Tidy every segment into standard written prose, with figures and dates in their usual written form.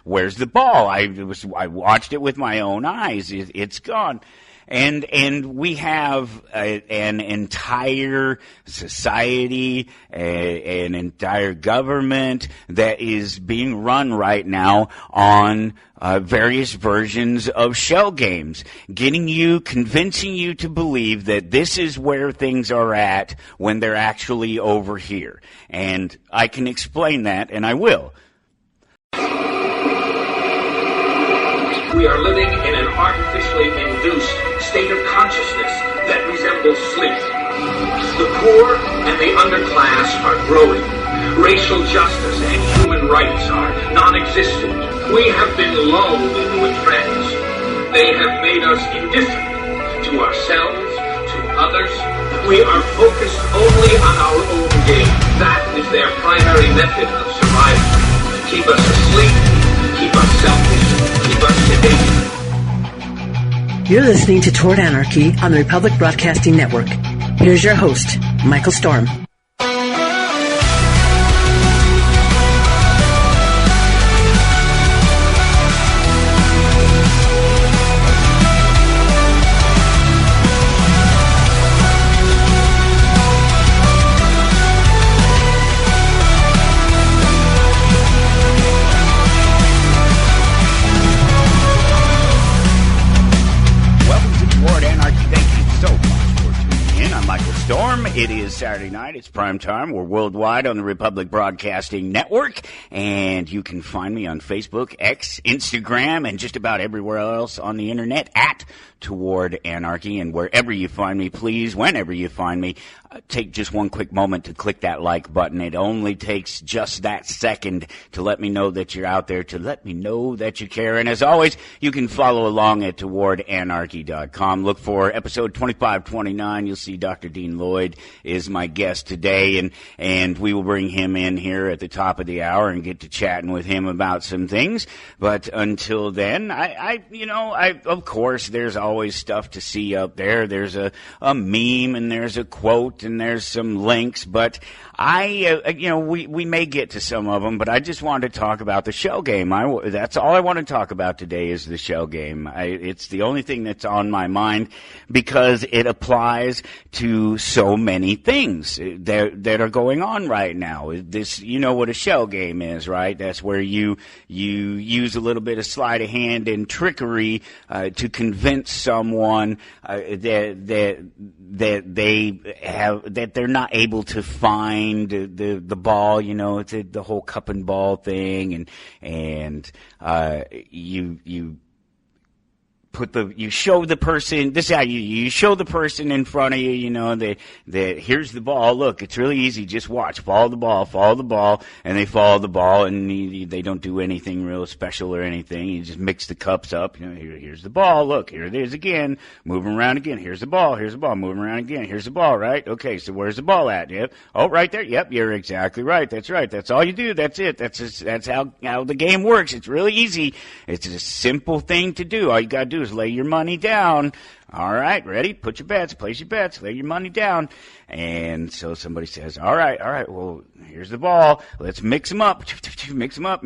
where's the ball? I watched it with my own eyes. It's gone. And we have an entire society, an entire government that is being run right now on various versions of shell games, convincing you to believe that this is where things are at when they're actually over here. And I can explain that, and I will. We are living in an artificially induced state of consciousness that resembles sleep. The poor and the underclass are growing. Racial justice and human rights are non-existent. We have been lulled into a trance. They have made us indifferent to ourselves, to others. We are focused only on our own gain. That is their primary method of survival. To keep us asleep, keep us selfish, keep us sedated. You're listening to Toward Anarchy on the Republic Broadcasting Network. Here's your host, Michael Storm. It is Saturday night. It's prime time. We're worldwide on the Republic Broadcasting Network, and you can find me on Facebook, X, Instagram, and just about everywhere else on the internet at Toward Anarchy. And wherever you find me, please, whenever you find me, take just one quick moment to click that like button. It only takes just that second to let me know that you're out there, to let me know that you care. And as always, you can follow along at towardanarchy.com. Look for episode 2529. You'll see Dr. Dean Lloyd is my guest today, and we will bring him in here at the top of the hour and get to chatting with him about some things. But until then, I of course, there's always stuff to see up there. There's a meme, and there's a quote, and there's some links, but we may get to some of them, but I just wanted to talk about the shell game. That's all I want to talk about today is the shell game. It's the only thing that's on my mind because it applies to so many things that are going on right now. This, you know what a shell game is, right? That's where you use a little bit of sleight of hand and trickery to convince someone that they're not able to find the ball. It's the whole cup and ball thing, and you show the person, this is how you show the person in front of you, that here's the ball, look, it's really easy, just watch, follow the ball, and they follow the ball, and they don't do anything real special or anything. You just mix the cups up, here's the ball, look, here it is again, moving around again, here's the ball, moving around again, here's the ball, right? Okay, so where's the ball at? Yep. Oh, right there, yep, you're exactly right, that's all you do, that's it, that's how the game works. It's really easy, it's a simple thing to do. All you gotta do is lay your money down. All right, ready? Put your bets, place your bets, lay your money down. And so somebody says, all right, well, here's the ball. Let's mix them up. Mix them up.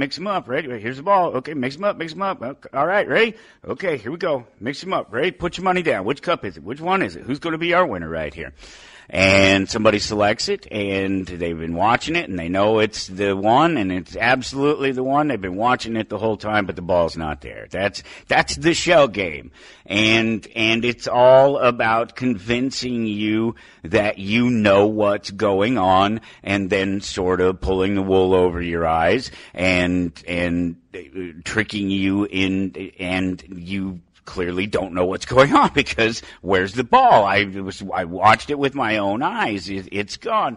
Ready? Here's the ball. Okay, mix them up. All right, ready? Okay, here we go. Mix them up. Ready? Put your money down. Which cup is it? Which one is it? Who's going to be our winner right here? And somebody selects it, and they've been watching it, and they know it's the one, and it's absolutely the one. They've been watching it the whole time, but the ball's not there. That's the shell game. And it's all about convincing you that you know what's going on, and then sort of pulling the wool over your eyes and tricking you in, and you clearly don't know what's going on because where's the ball? I watched it with my own eyes. It's gone.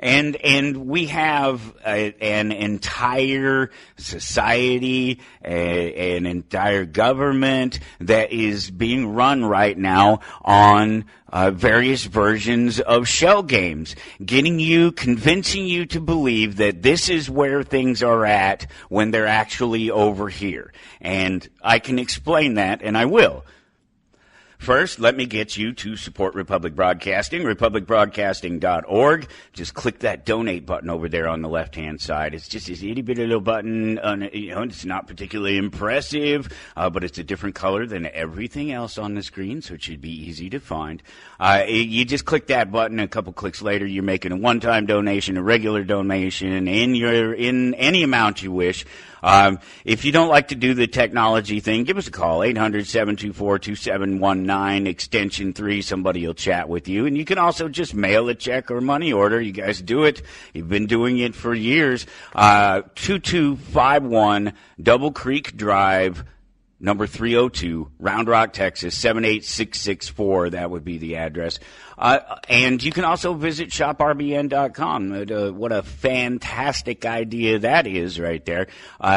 And we have an entire society, an entire government that is being run right now on various versions of shell games, convincing you to believe that this is where things are at when they're actually over here. And I can explain that, and I will. First, let me get you to support Republic Broadcasting, republicbroadcasting.org. Just click that donate button over there on the left-hand side. It's just this itty-bitty little button. It's not particularly impressive, but it's a different color than everything else on the screen, so it should be easy to find. You just click that button. A couple clicks later, you're making a one-time donation, a regular donation, in any amount you wish. If you don't like to do the technology thing, give us a call, 800-724-2719, extension 3. Somebody will chat with you. And you can also just mail a check or money order. You guys do it. You've been doing it for years. 2251 Double Creek Drive, number 302, Round Rock, Texas, 78664. That would be the address. And you can also visit shoprbn.com. What a fantastic idea that is right there.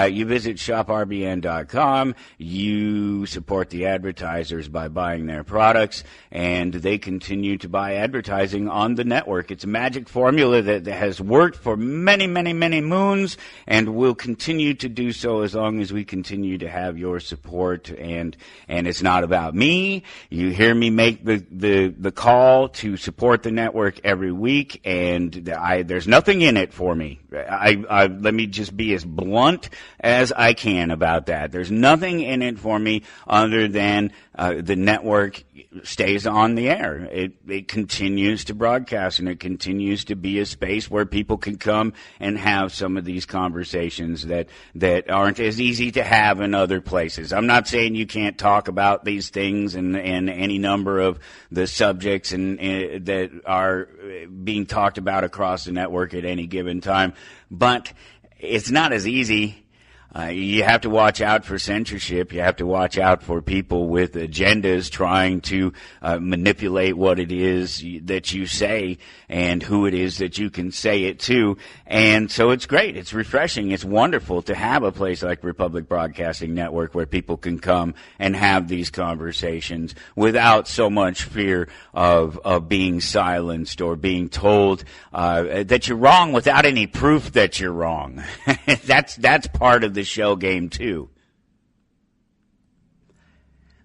You visit shoprbn.com. You support the advertisers by buying their products, and they continue to buy advertising on the network. It's a magic formula that has worked for many, many, many moons and will continue to do so as long as we continue to have your support. And it's not about me. You hear me make the call to support the network every week, and there's nothing in it for me. Let me just be as blunt as I can about that. There's nothing in it for me other than the network stays on the air. It continues to broadcast, and it continues to be a space where people can come and have some of these conversations that aren't as easy to have in other places. I'm not saying you can't talk about these things and any number of the subjects and that are being talked about across the network at any given time, but it's not as easy. You have to watch out for censorship. You have to watch out for people with agendas trying to manipulate what it is that you say and who it is that you can say it to. And so it's great. It's refreshing. It's wonderful to have a place like Republic Broadcasting Network where people can come and have these conversations without so much fear of being silenced or being told that you're wrong without any proof that you're wrong. That's part of the shell game too.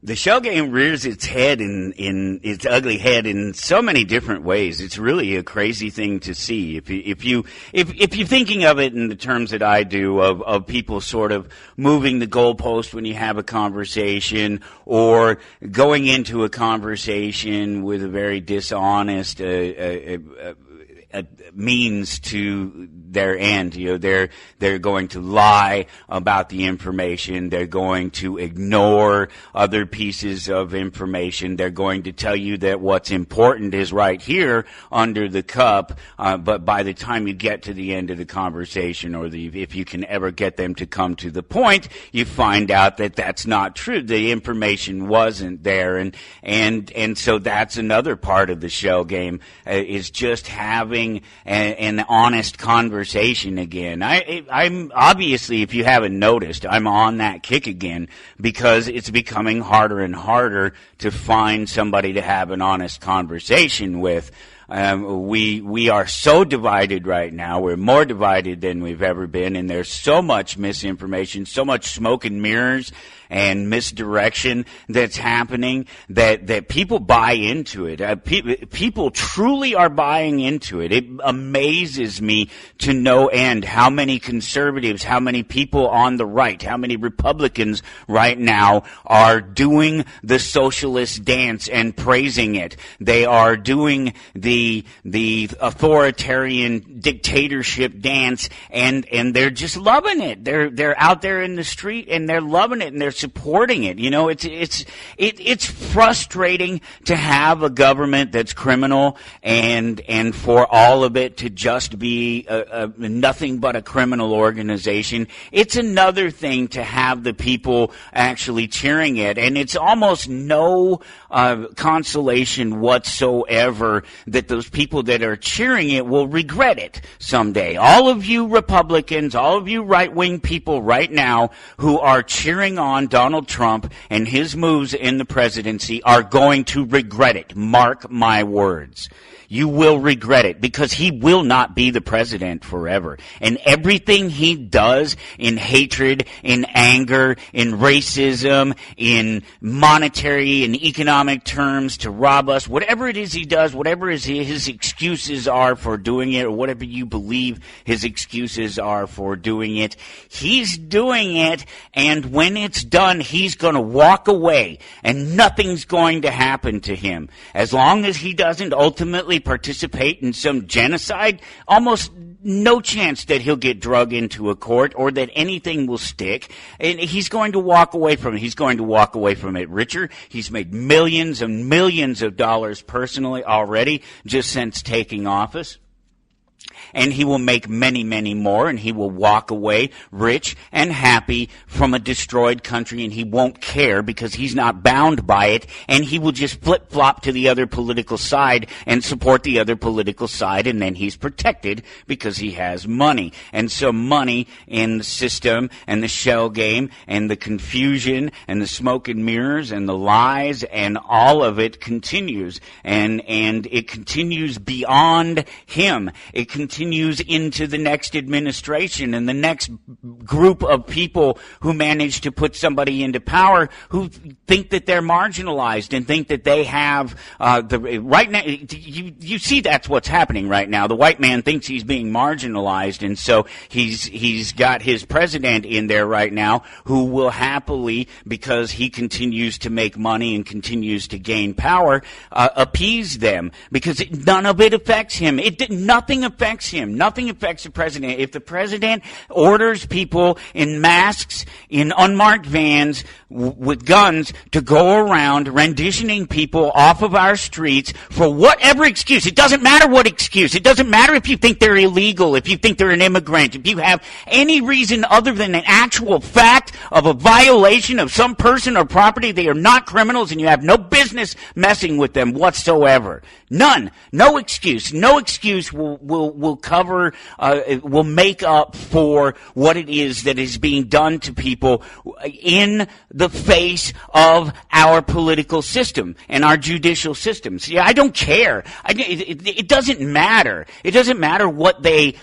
The shell game rears its head in its ugly head in so many different ways. It's really a crazy thing to see. If you're thinking of it in the terms that I do of people sort of moving the goalpost when you have a conversation, or going into a conversation with a very dishonest means to their end. They're going to lie about the information. They're going to ignore other pieces of information. They're going to tell you that what's important is right here under the cup, but by the time you get to the end of the conversation, or if you can ever get them to come to the point, you find out that that's not true. The information wasn't there, and so that's another part of the shell game, is just having an honest conversation again. I'm obviously, if you haven't noticed, I'm on that kick again, because it's becoming harder and harder to find somebody to have an honest conversation with. We are so divided right now. We're more divided than we've ever been, and there's so much misinformation, so much smoke and mirrors and misdirection that's happening that people buy into it. People truly are buying into it. It amazes me to no end how many conservatives, how many people on the right, how many Republicans right now are doing the socialist dance and praising it. They are doing the authoritarian dictatorship dance, and they're just loving it. They're out there in the street and they're loving it and they're supporting it. You know, it's frustrating to have a government that's criminal and for all of it to just be nothing but a criminal organization. It's another thing to have the people actually cheering it, and it's almost no consolation whatsoever that that those people that are cheering it will regret it someday. All of you Republicans, all of you right-wing people right now who are cheering on Donald Trump and his moves in the presidency are going to regret it. Mark my words. You will regret it, because he will not be the president forever. And everything he does in hatred, in anger, in racism, in monetary and economic terms to rob us, whatever it is he does, whatever his excuses are for doing it, or whatever you believe his excuses are for doing it, he's doing it, and when it's done, he's going to walk away, and nothing's going to happen to him. As long as he doesn't ultimately participate in some genocide, almost no chance that he'll get drug into a court or that anything will stick. And he's going to walk away from it. He's going to walk away from it richer. He's made millions and millions of dollars personally already just since taking office. And he will make many, many more, and he will walk away rich and happy from a destroyed country, and he won't care because he's not bound by it, and he will just flip-flop to the other political side and support the other political side, and then he's protected because he has money. And so money in the system and the shell game and the confusion and the smoke and mirrors and the lies and all of it continues, and it continues beyond him. It continues into the next administration and the next group of people who manage to put somebody into power who think that they're marginalized and think that they have right now. You see that's what's happening right now. The white man thinks he's being marginalized, and so he's got his president in there right now who will happily, because he continues to make money and continues to gain power, appease them, because none of it affects him. Nothing affects him. Nothing affects the president. If the president orders people in masks, in unmarked vans, with guns to go around renditioning people off of our streets for whatever excuse, it doesn't matter what excuse. It doesn't matter if you think they're illegal, if you think they're an immigrant, if you have any reason other than an actual fact of a violation of some person or property, they are not criminals and you have no business messing with them whatsoever. None. No excuse. No excuse will cover, will make up for what it is that is being done to people in the face of our political system and our judicial system. See, I don't care. It doesn't matter. It doesn't matter what they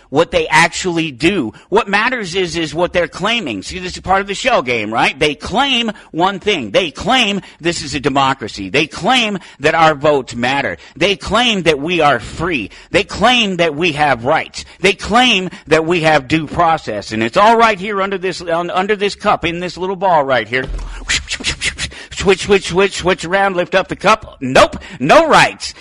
actually do. What matters is what they're claiming. See, this is part of the shell game, right? They claim one thing. They claim this is a democracy. They claim that our votes matter. They claim that we are free. They claim that we have rights. They claim that we have due process, and it's all right here under this cup, in this little ball right here. Switch around, lift up the cup. Nope, no rights.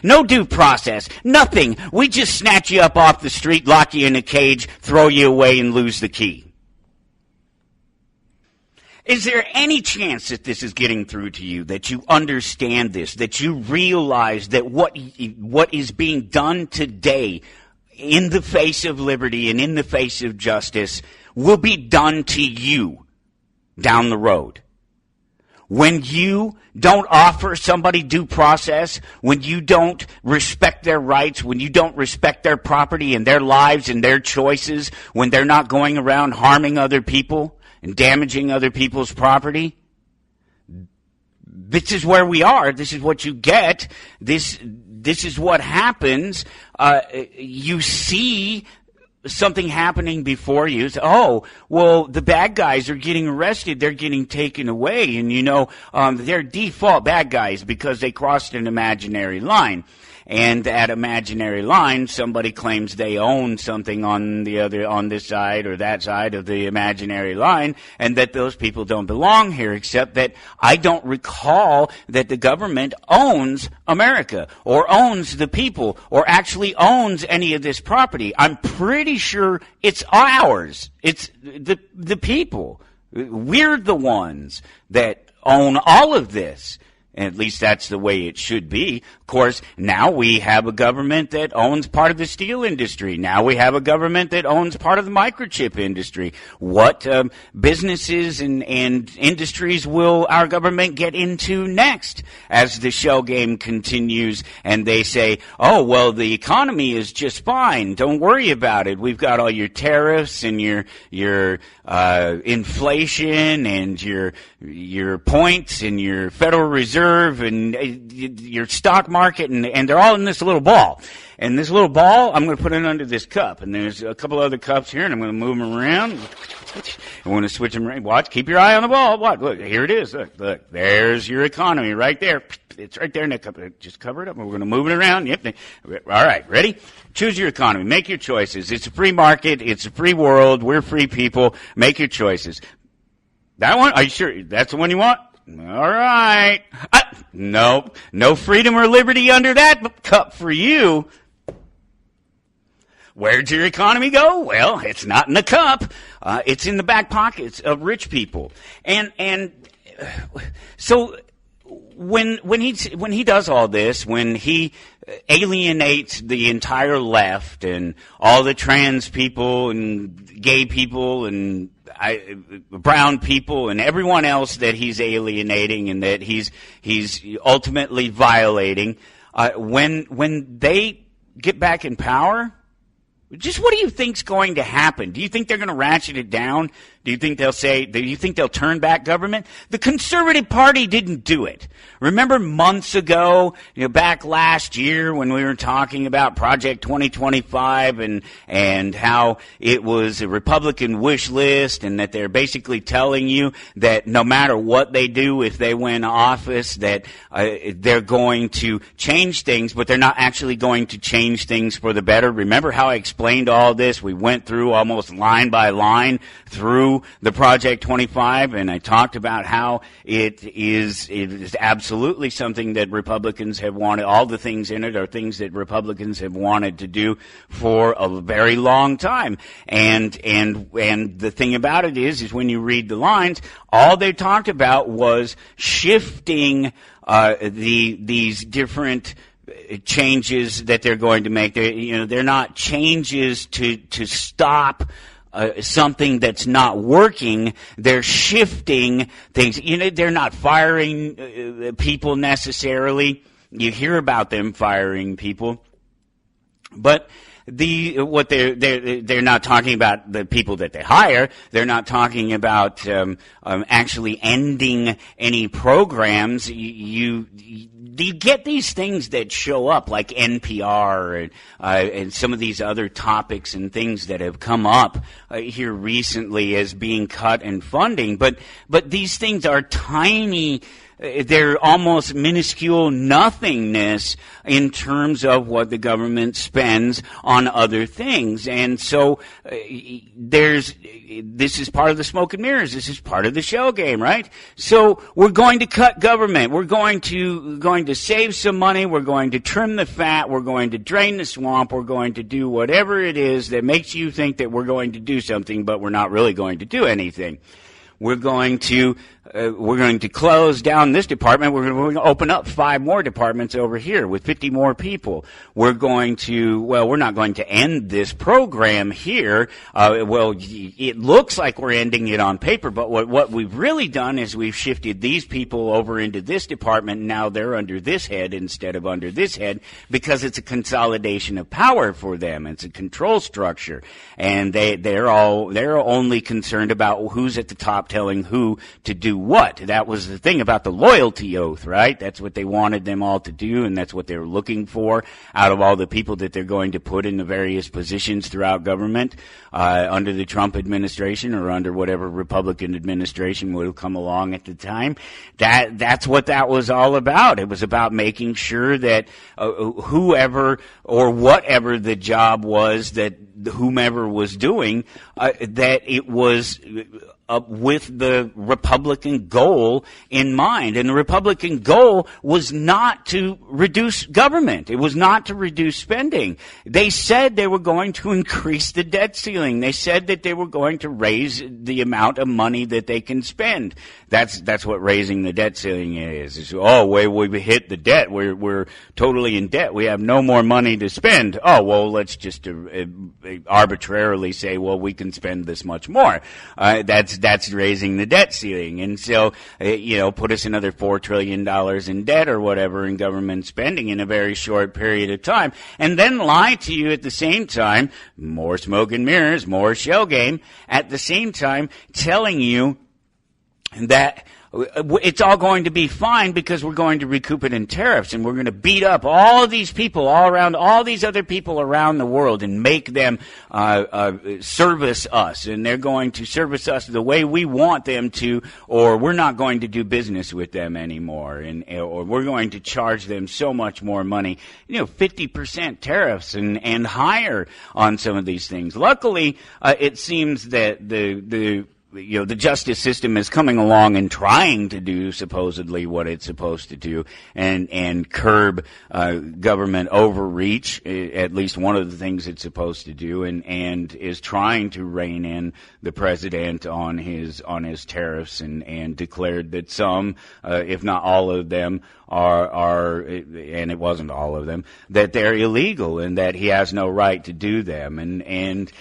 No due process. Nothing. We just snatch you up off the street, lock you in a cage, throw you away, and lose the key. Is there any chance that this is getting through to you, that you understand this, that you realize that what is being done today in the face of liberty and in the face of justice will be done to you down the road? When you don't offer somebody due process, when you don't respect their rights, when you don't respect their property and their lives and their choices, when they're not going around harming other people and damaging other people's property, this is where we are. This is what you get. This is what happens. You see something happening before you. Oh, well, the bad guys are getting arrested. They're getting taken away. And, they're default bad guys because they crossed an imaginary line. And that imaginary line, somebody claims they own something on this side or that side of the imaginary line, and that those people don't belong here, except that I don't recall that the government owns America or owns the people or actually owns any of this property. I'm pretty sure it's ours. It's the people. We're the ones that own all of this. At least that's the way it should be. Of course, now we have a government that owns part of the steel industry. Now we have a government that owns part of the microchip industry. What businesses and industries will our government get into next as the shell game continues and they say, oh, well, the economy is just fine. Don't worry about it. We've got all your tariffs and your inflation and your points and your Federal Reserve and your stock market, and they're all in this little ball. And this little ball, I'm going to put it under this cup. And there's a couple other cups here, and I'm going to move them around. I'm going to switch them around. Watch, keep your eye on the ball. What? Look, here it is. Look, there's your economy right there. It's right there in that cup. Just cover it up, and we're going to move it around. Yep. All right, ready? Choose your economy. Make your choices. It's a free market. It's a free world. We're free people. Make your choices. That one? Are you sure? That's the one you want? All right. Nope. No freedom or liberty under that cup for you. Where'd your economy go? Well, it's not in the cup. It's in the back pockets of rich people. And so when he does all this, when he alienates the entire left and all the trans people and gay people and brown people and everyone else that he's alienating and that he's ultimately violating, when they get back in power, just what do you think's going to happen? Do you think they're going to ratchet it down? Do you think they'll turn back government? The Conservative Party didn't do it. Remember months ago, back last year when we were talking about Project 2025 and how it was a Republican wish list and that they're basically telling you that no matter what they do, if they win office, that they're going to change things, but they're not actually going to change things for the better. Remember how I explained all this? We went through almost line by line through the Project 25, and I talked about how it is absolutely something that Republicans have wanted. All the things in it are things that Republicans have wanted to do for a very long time. And the thing about it is when you read the lines, all they talked about was shifting these different changes that they're going to make. They're not changes to stop something that's not working. They're shifting things. They're not firing people necessarily. You hear about them firing people, but they're not talking about the people that they hire. They're not talking about actually ending any programs. You get these things that show up like NPR and some of these other topics and things that have come up here recently as being cut in funding. But these things are tiny. They're almost minuscule nothingness in terms of what the government spends on other things. And so this is part of the smoke and mirrors. This is part of the shell game, right? So we're going to cut government. We're going to save some money. We're going to trim the fat. We're going to drain the swamp. We're going to do whatever it is that makes you think that we're going to do something, but we're not really going to do anything. We're going to close down this department. We're going to open up 5 more departments over here with 50 more people. We're not going to end this program here. It looks like we're ending it on paper, but what we've really done is we've shifted these people over into this department. Now they're under this head instead of under this head because it's a consolidation of power for them. It's a control structure, and they're only concerned about who's at the top telling who to do what. That was the thing about the loyalty oath, right? That's what they wanted them all to do, and that's what they were looking for out of all the people that they're going to put in the various positions throughout government under the Trump administration or under whatever Republican administration would have come along at the time. That's what that was all about. It was about making sure that whoever or whatever the job was that whomever was doing, that it was with the Republican goal in mind. And the Republican goal was not to reduce government. It was not to reduce spending. They said they were going to increase the debt ceiling. They said that they were going to raise the amount of money that they can spend. That's what raising the debt ceiling is. It's, oh, we hit the debt. We're totally in debt. We have no more money to spend. Oh, well, let's just arbitrarily say, well, we can spend this much more. That's raising the debt ceiling. And so, put us another $4 trillion in debt or whatever in government spending in a very short period of time. And then lie to you at the same time, more smoke and mirrors, more shell game, at the same time telling you that it's all going to be fine because we're going to recoup it in tariffs, and we're going to beat up all of these people all around, all these other people around the world, and make them service us, and they're going to service us the way we want them to, or we're not going to do business with them anymore, or we're going to charge them so much more money, 50% tariffs and higher on some of these things. Luckily, it seems that the justice system is coming along and trying to do supposedly what it's supposed to do and curb government overreach, at least one of the things it's supposed to do, and is trying to rein in the president on his tariffs and declared that some, if not all of them, are, and it wasn't all of them, that they're illegal and that he has no right to do them, and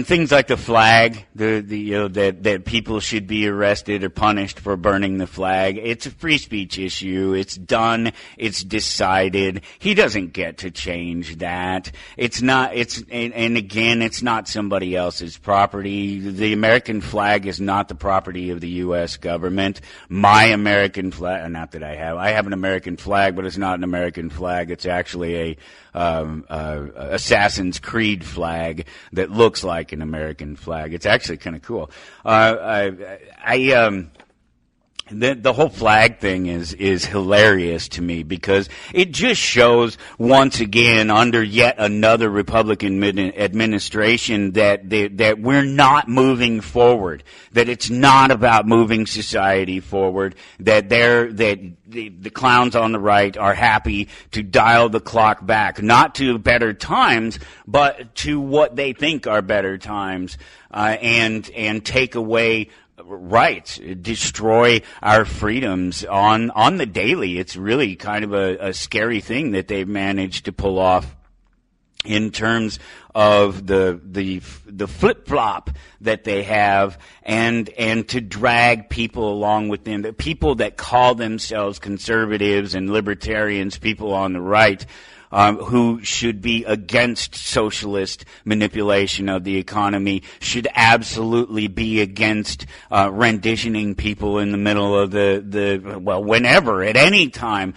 things like the flag, that people should be arrested or punished for burning the flag. It's a free speech issue. It's done. It's decided. He doesn't get to change that. It's not. And again, it's not somebody else's property. The American flag is not the property of the U.S. government. My American flag, not that I have an American flag, but it's not an American flag. It's actually a Assassin's Creed flag that looks like an American flag. It's actually kind of cool. The whole flag thing is hilarious to me because it just shows once again under yet another Republican administration that we're not moving forward, that it's not about moving society forward, that the clowns on the right are happy to dial the clock back, not to better times, but to what they think are better times, and take away rights, destroy our freedoms on the daily. It's really kind of a scary thing that they've managed to pull off in terms of the flip-flop that they have and to drag people along with them, the people that call themselves conservatives and libertarians, people on the right, who should be against socialist manipulation of the economy, should absolutely be against renditioning people in the middle of whenever, at any time,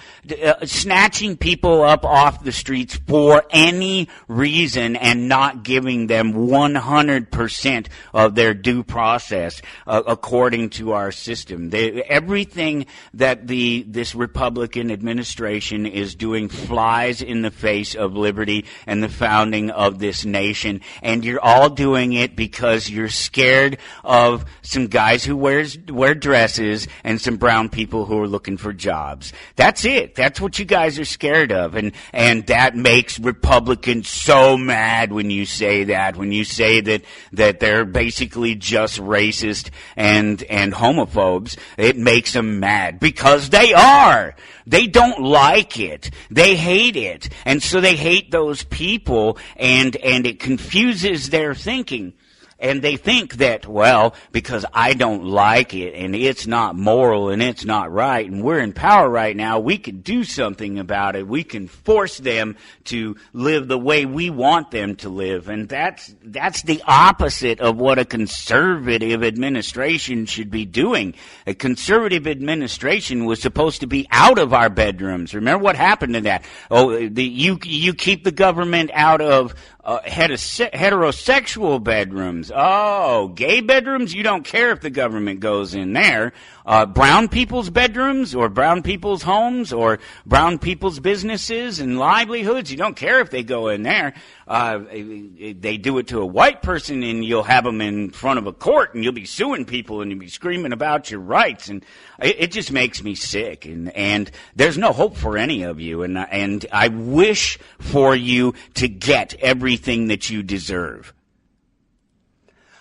snatching people up off the streets for any reason and not giving them 100% of their due process according to our system. Everything that this Republican administration is doing flies in the face of liberty and the founding of this nation, and you're all doing it because you're scared of some guys who wear dresses and some brown people who are looking for jobs. That's it. That's what you guys are scared of, and that makes Republicans so mad when you say that. When you say that they're basically just racist and homophobes, it makes them mad because they are. They don't like it. They hate it. And so they hate those people, and it confuses their thinking. And they think that, well, because I don't like it and it's not moral and it's not right and we're in power right now, we can do something about it. We can force them to live the way we want them to live. And that's the opposite of what a conservative administration should be doing. A conservative administration was supposed to be out of our bedrooms. Remember what happened to that? Oh, you keep the government out of heterosexual bedrooms. Oh, gay bedrooms? You don't care if the government goes in there. Brown people's bedrooms or brown people's homes or brown people's businesses and livelihoods, you don't care if they go in there. They do it to a white person and you'll have them in front of a court and you'll be suing people and you'll be screaming about your rights. And it just makes me sick. And there's no hope for any of you. And I wish for you to get everything that you deserve.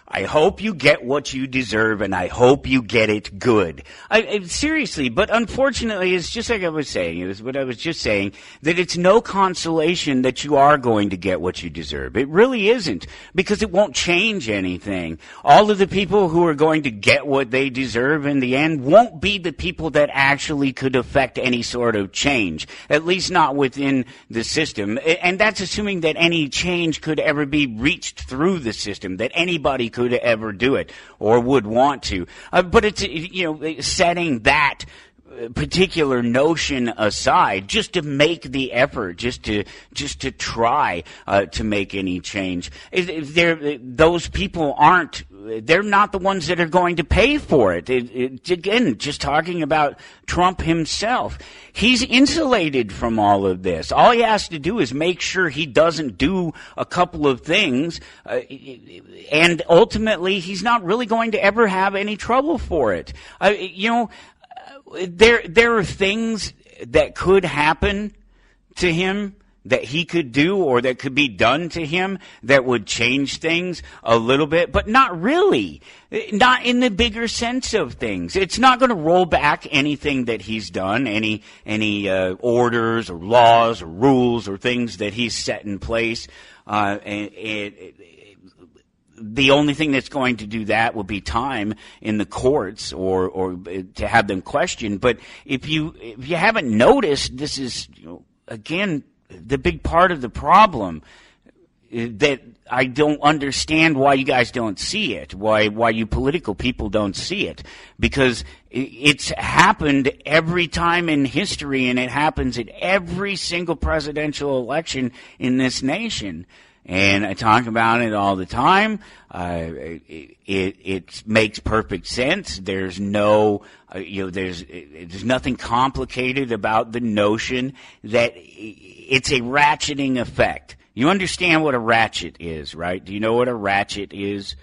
I hope you get what you deserve, and I hope you get it good. Seriously, but unfortunately, it's just like I was saying, it was what I was just saying, that it's no consolation that you are going to get what you deserve. It really isn't, because it won't change anything. All of the people who are going to get what they deserve in the end won't be the people that actually could affect any sort of change, at least not within the system. And that's assuming that any change could ever be reached through the system, that anybody could ever do it or would want to. But it's, setting that particular notion aside, just to make the effort, just to try to make any change. Those people they're not the ones that are going to pay for it. Again, just talking about Trump himself. He's insulated from all of this. All he has to do is make sure he doesn't do a couple of things, and ultimately he's not really going to ever have any trouble for it. There are things that could happen to him that he could do or that could be done to him that would change things a little bit, but not really. Not in the bigger sense of things. It's not going to roll back anything that he's done, any orders or laws or rules or things that he's set in place. The only thing that's going to do that will be time in the courts or to have them questioned. But if you haven't noticed, this is, again, the big part of the problem that I don't understand why you guys don't see it, why you political people don't see it, because it's happened every time in history, and it happens at every single presidential election in this nation. And I talk about it all the time. It makes perfect sense. There's there's nothing complicated about the notion that it's a ratcheting effect. You understand what a ratchet is, right? Do you know what a ratchet is?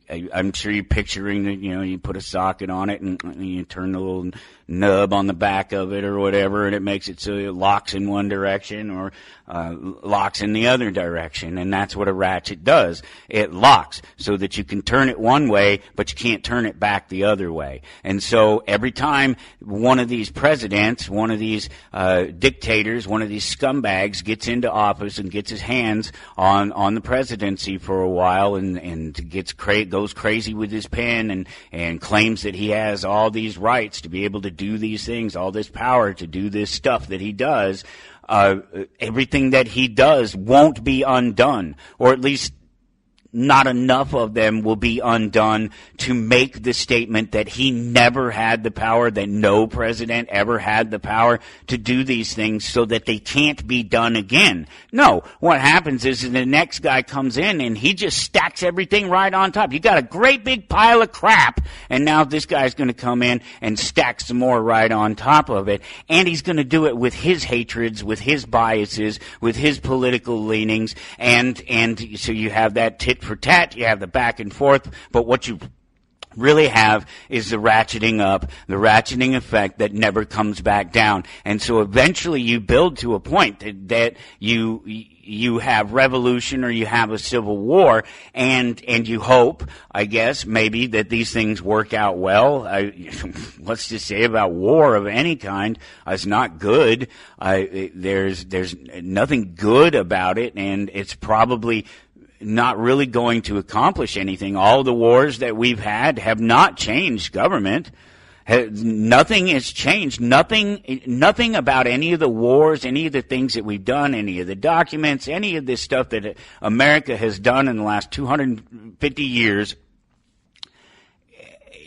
I'm sure you're picturing that, you put a socket on it and you turn the little nub on the back of it or whatever, and it makes it so it locks in one direction or locks in the other direction. And that's what a ratchet does. It locks so that you can turn it one way, but you can't turn it back the other way. And so every time one of these presidents, one of these dictators, one of these scumbags gets into office and gets his hands on the presidency for a while and goes crazy with his pen and claims that he has all these rights to be able to do these things, all this power to do this stuff that he does, everything that he does won't be undone, or at least not enough of them will be undone to make the statement that he never had the power, that no president ever had the power to do these things, so that they can't be done again. No, what happens is the next guy comes in and he just stacks everything right on top. You got a great big pile of crap, and now this guy's going to come in and stack some more right on top of it, and he's going to do it with his hatreds, with his biases, with his political leanings, and so you have that tit for tat, you have the back and forth, but what you really have is the ratcheting up, the ratcheting effect that never comes back down. And so eventually you build to a point that you have revolution or you have a civil war, and you hope, I guess, maybe that these things work out well. Let's just say about war of any kind, it's not good. There's nothing good about it, and it's probably not really going to accomplish anything. All the wars that we've had have not changed government. Nothing has changed. Nothing about any of the wars, any of the things that we've done, any of the documents, any of this stuff that America has done in the last 250 years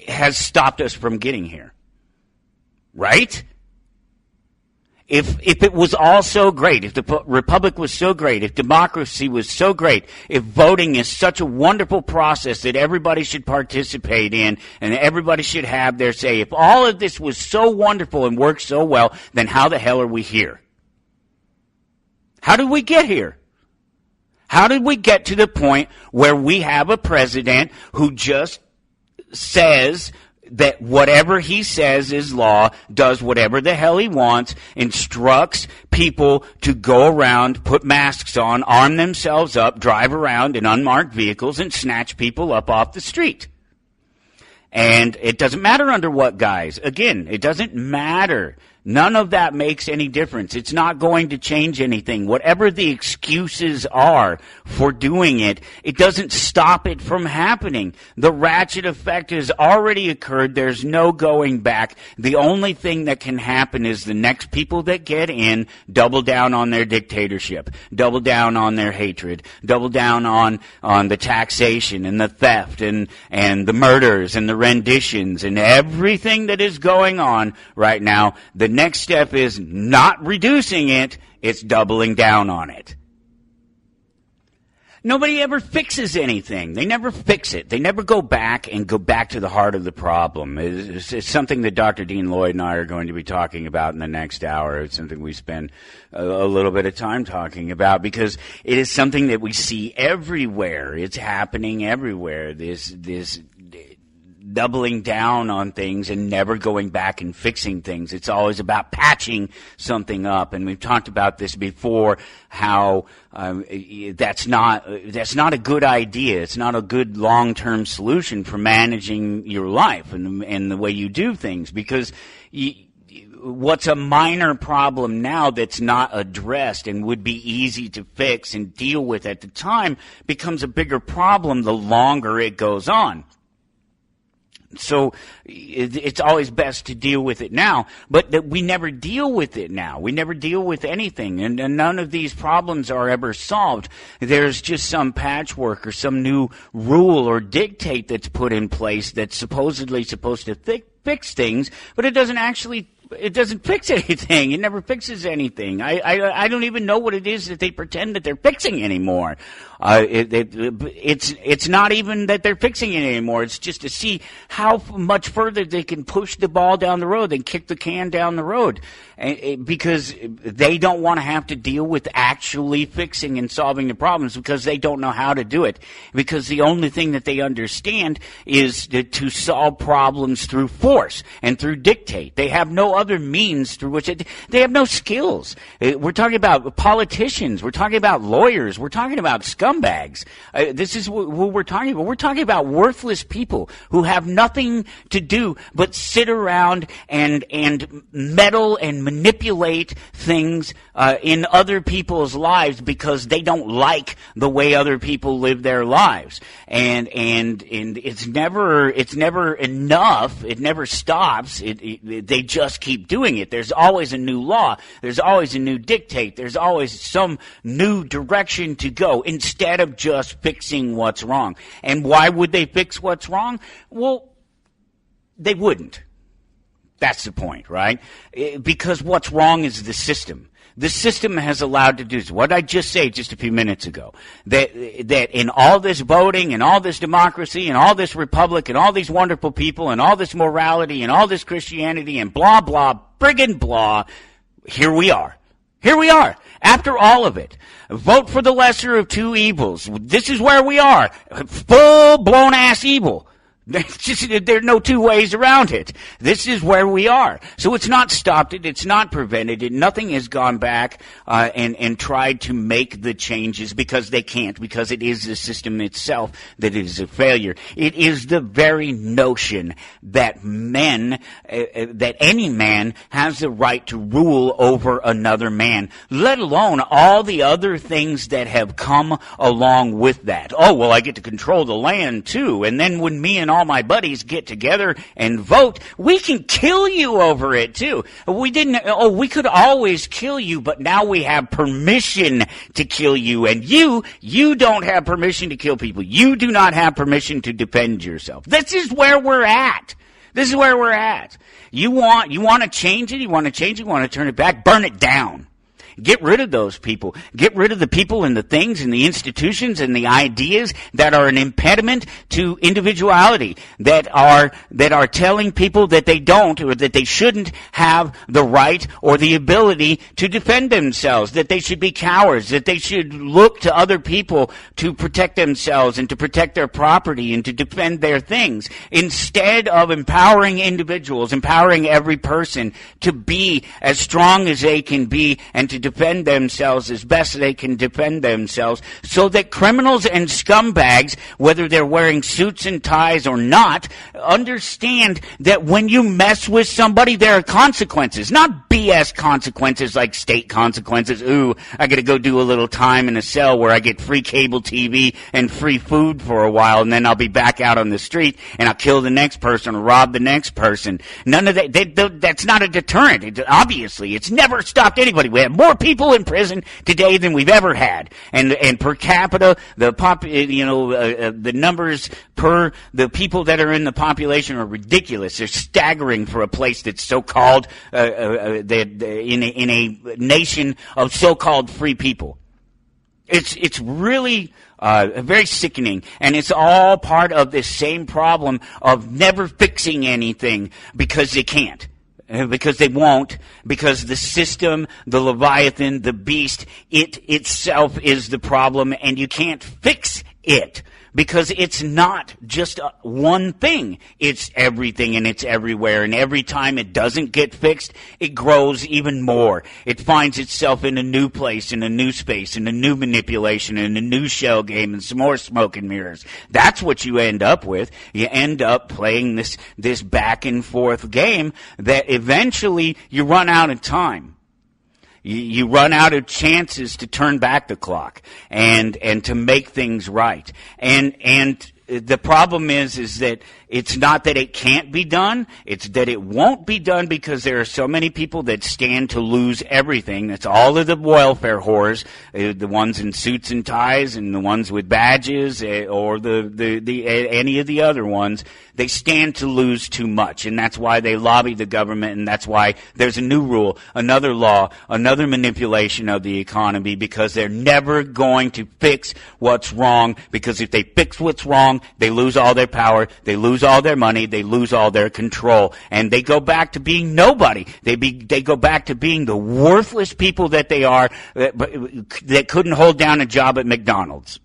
has stopped us from getting here. Right? If it was all so great, if the republic was so great, if democracy was so great, if voting is such a wonderful process that everybody should participate in and everybody should have their say, if all of this was so wonderful and works so well, then how the hell are we here? How did we get here? How did we get to the point where we have a president who just says that whatever he says is law, does whatever the hell he wants, instructs people to go around, put masks on, arm themselves up, drive around in unmarked vehicles, and snatch people up off the street? And it doesn't matter under what guise. Again, it doesn't matter. None of that makes any difference. It's not going to change anything. Whatever the excuses are for doing it, it doesn't stop it from happening. The ratchet effect has already occurred. There's no going back. The only thing that can happen is the next people that get in double down on their dictatorship, double down on their hatred, double down on the taxation and the theft and the murders and the renditions and everything that is going on right now. The next step is not reducing it, it's doubling down on it. Nobody ever fixes anything. They never fix it. They never go back to the heart of the problem. It's something that Dr. Dean Lloyd and I are going to be talking about in the next hour. It's something we spend a little bit of time talking about because it is something that we see everywhere. It's happening everywhere. This doubling down on things and never going back and fixing things. It's always about patching something up. And we've talked about this before, how that's not a good idea. It's not a good long-term solution for managing your life and the way you do things, because what's a minor problem now that's not addressed and would be easy to fix and deal with at the time becomes a bigger problem the longer it goes on. So it's always best to deal with it now, but we never deal with it now. We never deal with anything, and none of these problems are ever solved. There's just some patchwork or some new rule or dictate that's put in place that's supposedly supposed to fix things, but it doesn't fix anything. It never fixes anything. I don't even know what it is that they pretend that they're fixing anymore. It's not even that they're fixing it anymore. It's just to see how much further they can push the ball down the road and kick the can down the road, because they don't want to have to deal with actually fixing and solving the problems, because they don't know how to do it. Because the only thing that they understand is to solve problems through force and through dictate. They have no other means through which they have no skills. We're talking about politicians. We're talking about lawyers. We're talking about scumbags. This is who we're talking about. We're talking about worthless people who have nothing to do but sit around and meddle and manipulate things in other people's lives because they don't like the way other people live their lives. And it's never enough. It never stops. They just keep doing it. There's always a new law. There's always a new dictate. There's always some new direction to go instead of just fixing what's wrong. And why would they fix what's wrong? Well, they wouldn't. That's the point, right? Because what's wrong is the system. The system has allowed to do this. What did I just say just a few minutes ago? That in all this voting and all this democracy and all this republic and all these wonderful people and all this morality and all this Christianity and blah, blah, friggin' blah, here we are. Here we are. After all of it, vote for the lesser of two evils. This is where we are. Full-blown ass evil. There are no two ways around it. This is where we are. So it's not stopped it. It's not prevented it. Nothing has gone back and tried to make the changes, because they can't, because it is the system itself that is a failure. It is the very notion that that any man has the right to rule over another man, let alone all the other things that have come along with that. Oh, well, I get to control the land too. And then when me and all my buddies get together and vote, we can kill you over it too. We could always kill you, but now we have permission to kill you, and you don't have permission to kill people. You do not have permission to defend yourself. This is where we're at. This is where we're at. You want to change it? You want to turn it back? Burn it down. Get rid of those people. Get rid of the people and the things and the institutions and the ideas that are an impediment to individuality, that are telling people that they don't or that they shouldn't have the right or the ability to defend themselves, that they should be cowards, that they should look to other people to protect themselves and to protect their property and to defend their things, instead of empowering individuals, empowering every person to be as strong as they can be and to defend themselves as best they can defend themselves, so that criminals and scumbags, whether they're wearing suits and ties or not, understand that when you mess with somebody, there are consequences. Not BS consequences like state consequences. Ooh, I gotta go do a little time in a cell where I get free cable TV and free food for a while, and then I'll be back out on the street and I'll kill the next person or rob the next person. None of that. That's not a deterrent. Obviously, it's never stopped anybody. We have more people in prison today than we've ever had, and per capita, the numbers per the people that are in the population are ridiculous. They're staggering for a place that's so-called in a nation of so-called free people. It's really very sickening, and it's all part of this same problem of never fixing anything because they can't. Because they won't, because the system, the Leviathan, the beast, it itself is the problem, and you can't fix it. Because it's not just one thing. It's everything and it's everywhere. And every time it doesn't get fixed, it grows even more. It finds itself in a new place, in a new space, in a new manipulation, in a new shell game, and some more smoke and mirrors. That's what you end up with. You end up playing this back and forth game that eventually you run out of time. You run out of chances to turn back the clock and to make things right. And the problem is that it's not that it can't be done, it's that it won't be done because there are so many people that stand to lose everything. That's all of the welfare whores, the ones in suits and ties and the ones with badges or the any of the other ones. They stand to lose too much, and that's why they lobby the government, and that's why there's a new rule, another law, another manipulation of the economy, because they're never going to fix what's wrong, because if they fix what's wrong, they lose all their power, they lose all their money, they lose all their control, and they go back to being nobody. They go back to being the worthless people that they are, that couldn't hold down a job at McDonald's.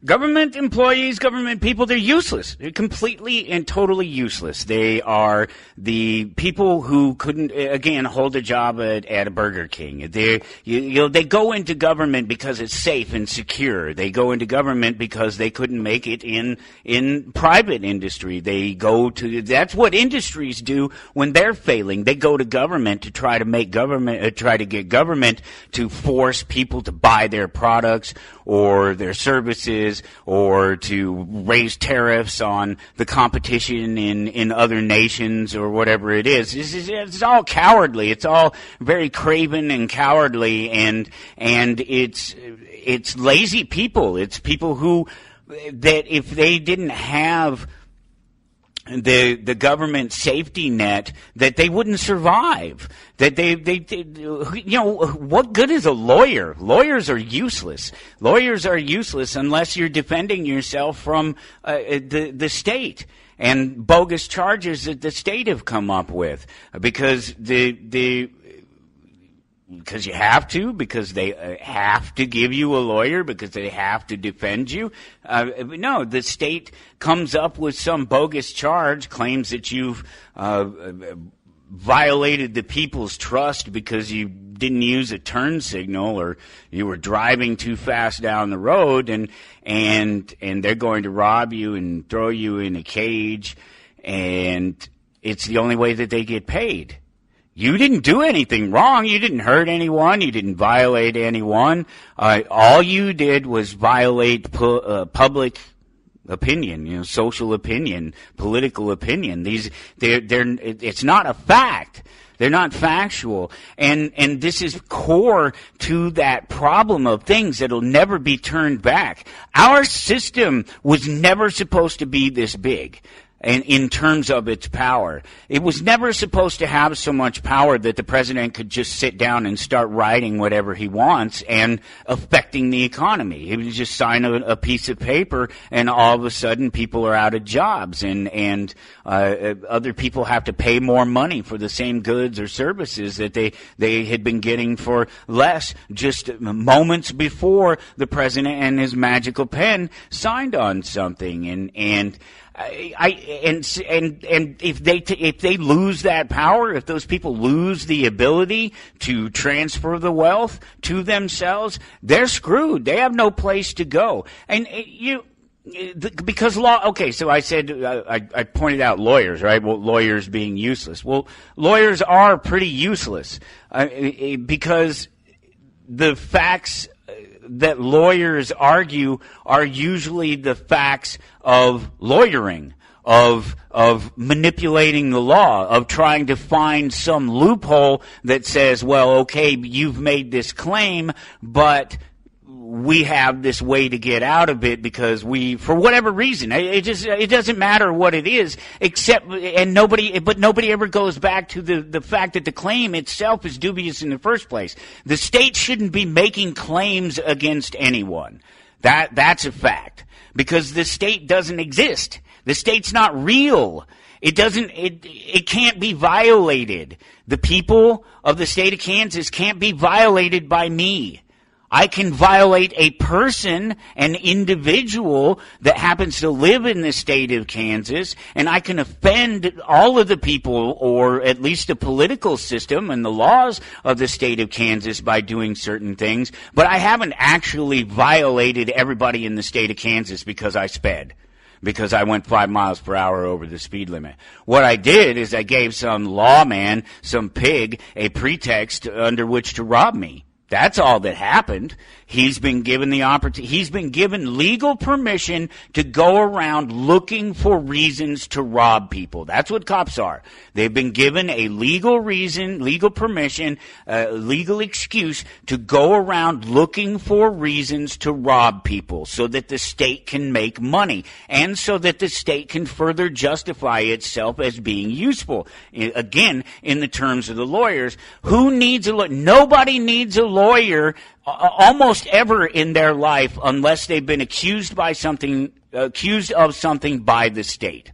Government employees, government people, they're useless. They're completely and totally useless. They are the people who couldn't, again, hold a job at a Burger King. They go into government because it's safe and secure. They go into government because they couldn't make it in private industry. That's what industries do when they're failing. They go to government to try to get government to force people to buy their products or their services, or to raise tariffs on the competition in other nations or whatever it is. It's all cowardly. It's all very craven and cowardly, and it's lazy people. It's people who, that if they didn't have the government safety net, that they wouldn't survive. That they what good is a lawyer? Lawyers are useless. Lawyers are useless unless you're defending yourself from the state and bogus charges that the state have come up with, because because you have to, because they have to give you a lawyer, because they have to defend you. No, the state comes up with some bogus charge, claims that you've violated the people's trust because you didn't use a turn signal or you were driving too fast down the road, and they're going to rob you and throw you in a cage, and it's the only way that they get paid. You didn't do anything wrong. You didn't hurt anyone. You didn't violate anyone. All you did was violate public opinion, social opinion, political opinion. It's not a fact. They're not factual. And this is core to that problem of things that'll never be turned back. Our system was never supposed to be this big. and in terms of its power. It was never supposed to have so much power that the president could just sit down and start writing whatever he wants and affecting the economy. He would just sign a piece of paper, and all of a sudden people are out of jobs, and other people have to pay more money for the same goods or services that they had been getting for less just moments before the president and his magical pen signed on something. And if they lose that power, if those people lose the ability to transfer the wealth to themselves, they're screwed. They have no place to go. And because law. Okay, so I said I pointed out lawyers, right? Well, lawyers being useless. Well, lawyers are pretty useless because the facts that lawyers argue are usually the facts of lawyering, of manipulating the law, of trying to find some loophole that says, well, okay, you've made this claim, but we have this way to get out of it because for whatever reason, it doesn't matter what it is, but nobody ever goes back to the fact that the claim itself is dubious in the first place. The state shouldn't be making claims against anyone. That's a fact, because the state doesn't exist. The state's not real. It can't be violated. The people of the state of Kansas can't be violated by me. I can violate a person, an individual that happens to live in the state of Kansas, and I can offend all of the people, or at least the political system and the laws of the state of Kansas by doing certain things, but I haven't actually violated everybody in the state of Kansas because I sped, because I went 5 miles per hour over the speed limit. What I did is I gave some lawman, some pig, a pretext under which to rob me. That's all that happened. He's been given the opportunity. He's been given legal permission to go around looking for reasons to rob people. That's what cops are. They've been given a legal reason, legal permission, legal excuse to go around looking for reasons to rob people so that the state can make money and so that the state can further justify itself as being useful. Again, in the terms of the lawyers, who needs a lawyer? Nobody needs a lawyer almost ever in their life unless they've been accused of something by the state.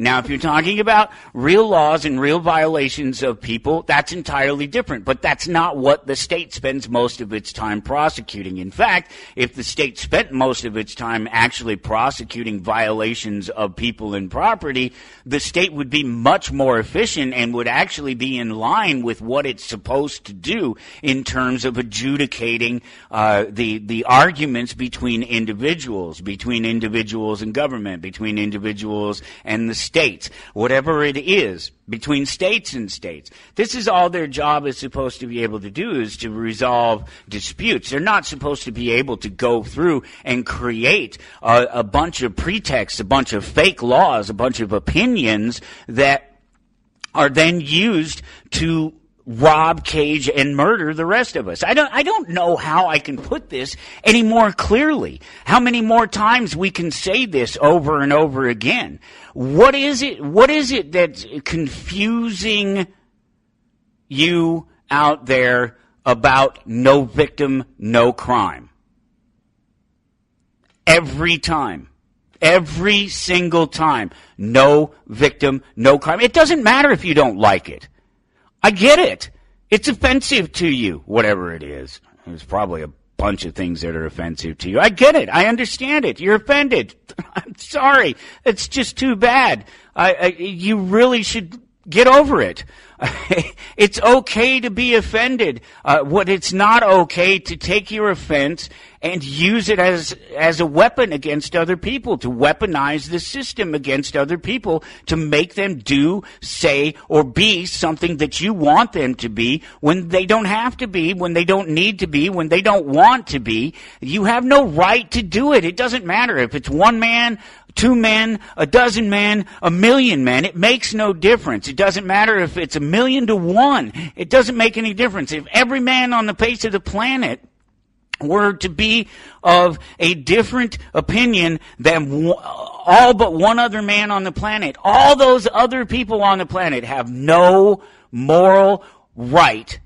Now, if you're talking about real laws and real violations of people, that's entirely different. But that's not what the state spends most of its time prosecuting. In fact, if the state spent most of its time actually prosecuting violations of people and property, the state would be much more efficient and would actually be in line with what it's supposed to do in terms of adjudicating the arguments between individuals and government, between individuals and the states, whatever it is, between states and states. This is all their job is supposed to be able to do, is to resolve disputes. They're not supposed to be able to go through and create a bunch of pretexts, a bunch of fake laws, a bunch of opinions that are then used to rob, cage, and murder the rest of us. I don't know how I can put this any more clearly. How many more times we can say this over and over again? What is it that's confusing you out there about no victim, no crime? Every time. Every single time. No victim, no crime. It doesn't matter if you don't like it. I get it. It's offensive to you, whatever it is. There's probably a bunch of things that are offensive to you. I get it. I understand it. You're offended. I'm sorry. It's just too bad. You really should get over it. It's okay to be offended. It's not okay to take your offense and use it as a weapon against other people, to weaponize the system against other people, to make them do, say, or be something that you want them to be when they don't have to be, when they don't need to be, when they don't want to be. You have no right to do it. It doesn't matter if it's one man, 2 men, 12 men, 1,000,000 men. It makes no difference. It doesn't matter if it's 1,000,000 to 1. It doesn't make any difference. If every man on the face of the planet were to be of a different opinion than all but one other man on the planet, all those other people on the planet have no moral right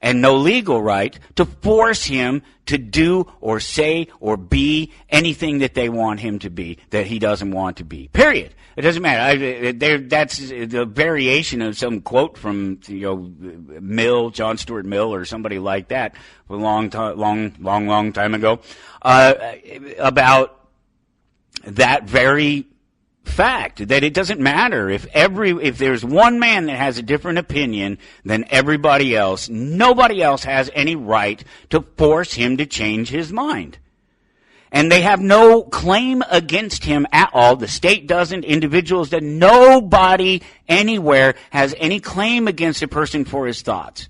and no legal right to force him to do or say or be anything that they want him to be, that he doesn't want to be. Period. It doesn't matter. That's the variation of some quote from Mill, John Stuart Mill, or somebody like that, a long time ago, about that very fact, that it doesn't matter if there's one man that has a different opinion than everybody else, nobody else has any right to force him to change his mind. And they have no claim against him at all. The state doesn't, individuals, that nobody anywhere has any claim against a person for his thoughts,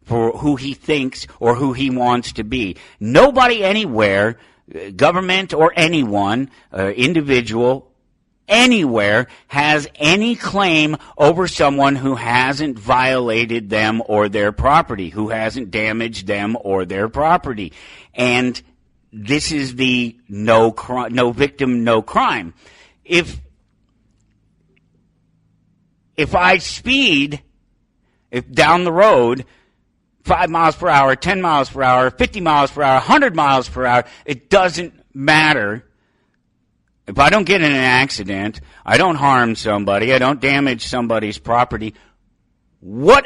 for who he thinks or who he wants to be. Nobody anywhere, government or anyone, individual, anywhere has any claim over someone who hasn't violated them or their property, who hasn't damaged them or their property. And this is the no victim, no crime. If I speed down the road 5 miles per hour, 10 miles per hour, 50 miles per hour, 100 miles per hour, it doesn't matter. If I don't get in an accident, I don't harm somebody, I don't damage somebody's property, what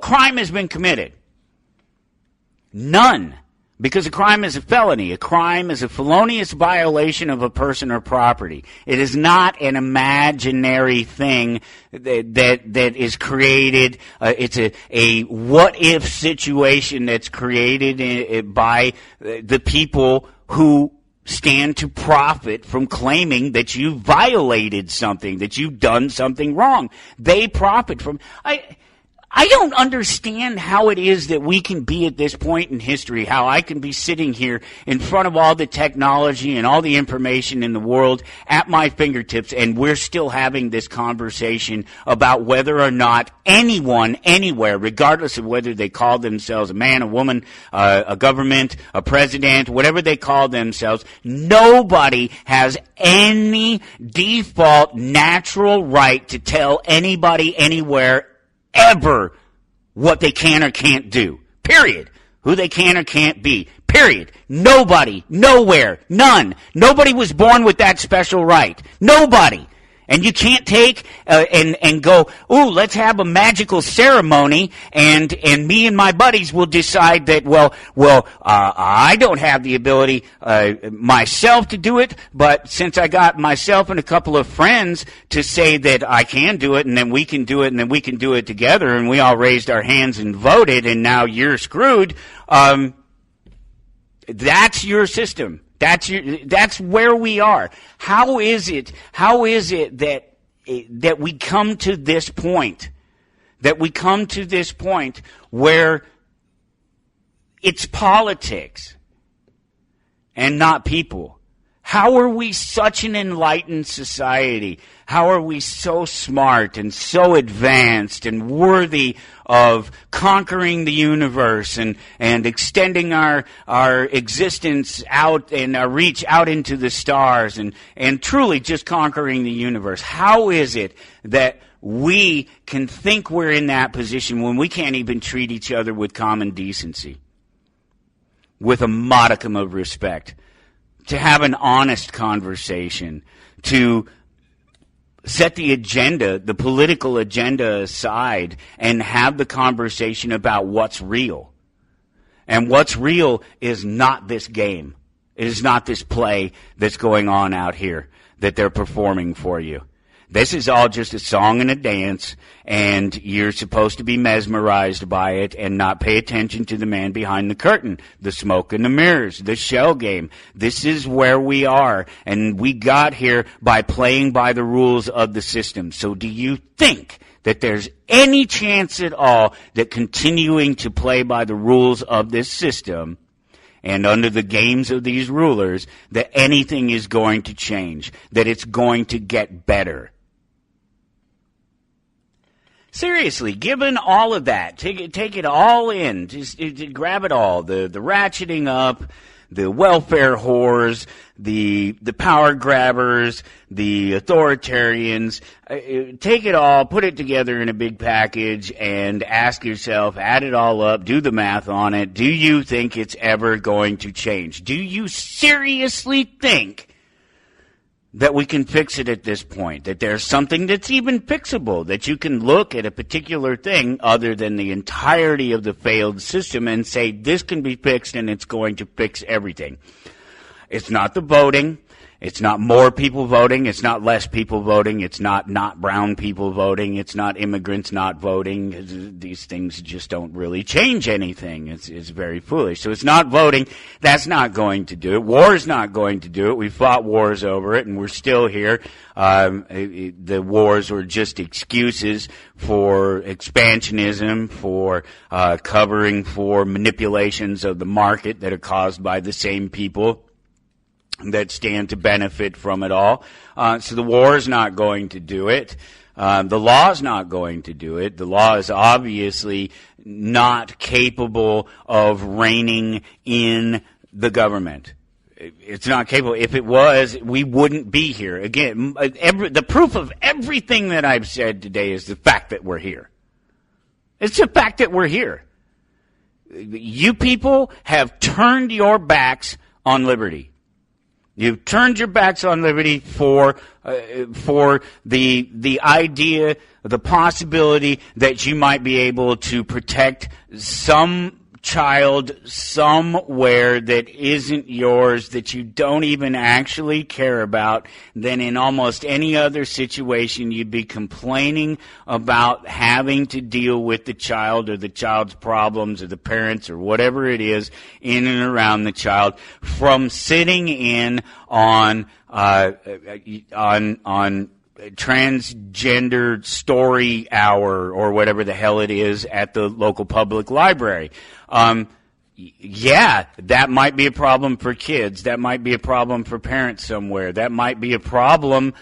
crime has been committed? None. Because a crime is a felony. A crime is a felonious violation of a person or property. It is not an imaginary thing that is created. It's a what-if situation that's created by the people who stand to profit from claiming that you violated something, that you've done something wrong. They profit from... I don't understand how it is that we can be at this point in history, how I can be sitting here in front of all the technology and all the information in the world at my fingertips, and we're still having this conversation about whether or not anyone, anywhere, regardless of whether they call themselves a man, a woman, a government, a president, whatever they call themselves, nobody has any default natural right to tell anybody anywhere ever what they can or can't do. Period. Who they can or can't be. Period. Nobody. Nowhere. None. Nobody was born with that special right. Nobody. And you can't take and go, ooh, let's have a magical ceremony, and me and my buddies will decide that, I don't have the ability myself to do it, but since I got myself and a couple of friends to say that I can do it, and then we can do it, and then we can do it together, and we all raised our hands and voted, and now you're screwed, that's your system. That's where we are. How is it that we come to this point? That we come to this point where it's politics and not people. How are we such an enlightened society? How are we so smart and so advanced and worthy of conquering the universe and extending our existence out and our reach out into the stars and truly just conquering the universe? How is it that we can think we're in that position when we can't even treat each other with common decency, with a modicum of respect? To have an honest conversation, to set the agenda, the political agenda aside, and have the conversation about what's real. And what's real is not this game. It is not this play that's going on out here that they're performing for you. This is all just a song and a dance, and you're supposed to be mesmerized by it and not pay attention to the man behind the curtain, the smoke and the mirrors, the shell game. This is where we are, and we got here by playing by the rules of the system. So do you think that there's any chance at all that continuing to play by the rules of this system and under the games of these rulers, that anything is going to change, that it's going to get better? Seriously, given all of that, take it all in. Just grab it all. The ratcheting up, the welfare whores, the power grabbers, the authoritarians. Take it all, put it together in a big package, and ask yourself, add it all up, do the math on it. Do you think it's ever going to change? Do you seriously think that we can fix it at this point, that there's something that's even fixable, that you can look at a particular thing other than the entirety of the failed system and say, this can be fixed and it's going to fix everything? It's not the voting. It's not more people voting. It's not less people voting. It's not brown people voting. It's not immigrants not voting. These things just don't really change anything. It's very foolish. So it's not voting. That's not going to do it. War's not going to do it. We fought wars over it, and we're still here. The wars were just excuses for expansionism, for covering for manipulations of the market that are caused by the same people that stand to benefit from it all. So the war is not going to do it. The law is not going to do it. The law is obviously not capable of reining in the government. It's not capable. If it was, we wouldn't be here. Again, the proof of everything that I've said today is the fact that we're here. It's the fact that we're here. You people have turned your backs on liberty. You've turned your backs on liberty for the idea, the possibility that you might be able to protect some child somewhere that isn't yours, that you don't even actually care about. Then in almost any other situation, you'd be complaining about having to deal with the child or the child's problems or the parents or whatever it is in and around the child, from sitting in on transgender story hour or whatever the hell it is at the local public library. Yeah, that might be a problem for kids. That might be a problem for parents somewhere. That might be a problem.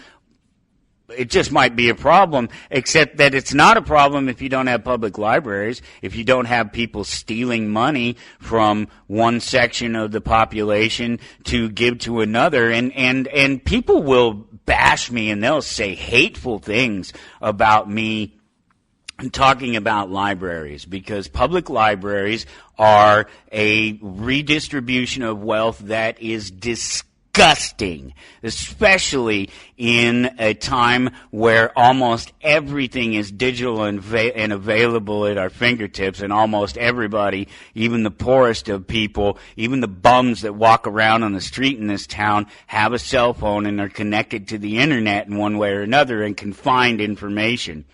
It just might be a problem, except that it's not a problem if you don't have public libraries, if you don't have people stealing money from one section of the population to give to another. And people will bash me and they'll say hateful things about me talking about libraries, because public libraries are a redistribution of wealth that is disgusting, especially in a time where almost everything is digital and available at our fingertips, and almost everybody, even the poorest of people, even the bums that walk around on the street in this town, have a cell phone and are connected to the internet in one way or another and can find information.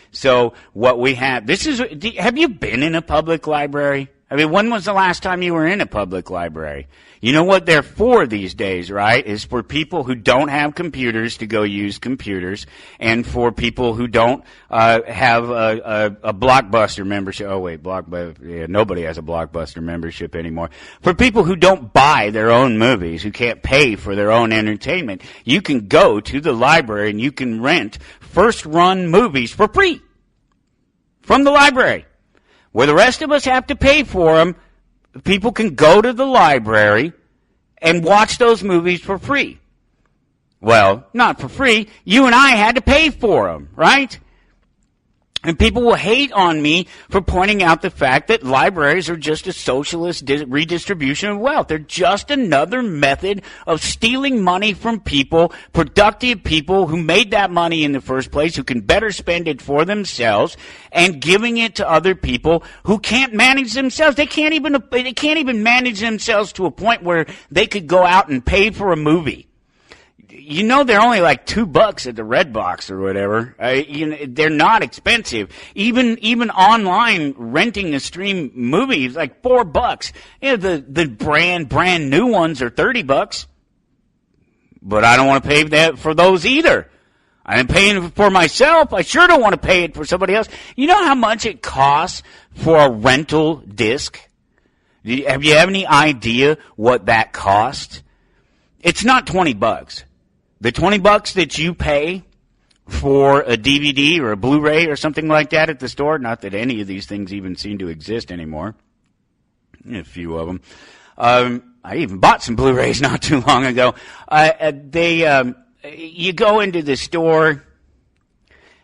So what we have, have you been in a public library? I mean, when was the last time you were in a public library? You know what they're for these days, right? Is for people who don't have computers to go use computers, and for people who don't have a Blockbuster membership. Oh wait, nobody has a Blockbuster membership anymore. For people who don't buy their own movies, who can't pay for their own entertainment, you can go to the library and you can rent first-run movies for free from the library. Where the rest of us have to pay for them, people can go to the library and watch those movies for free. Well, not for free. You and I had to pay for them, right? And people will hate on me for pointing out the fact that libraries are just a socialist redistribution of wealth. They're just another method of stealing money from people, productive people who made that money in the first place, who can better spend it for themselves, and giving it to other people who can't manage themselves. They can't even manage themselves to a point where they could go out and pay for a movie. You know, they're only like $2 at the Red Box or whatever. They're not expensive. Even online renting to stream movies, like $4. The brand new ones are $30. But I don't want to pay that for those either. I'm paying for myself. I sure don't want to pay it for somebody else. You know how much it costs for a rental disc? Have you any idea what that costs? It's not $20. The $20 that you pay for a DVD or a Blu-ray or something like that at the store. Not that any of these things even seem to exist anymore. A few of them. I even bought some Blu-rays not too long ago. You go into the store,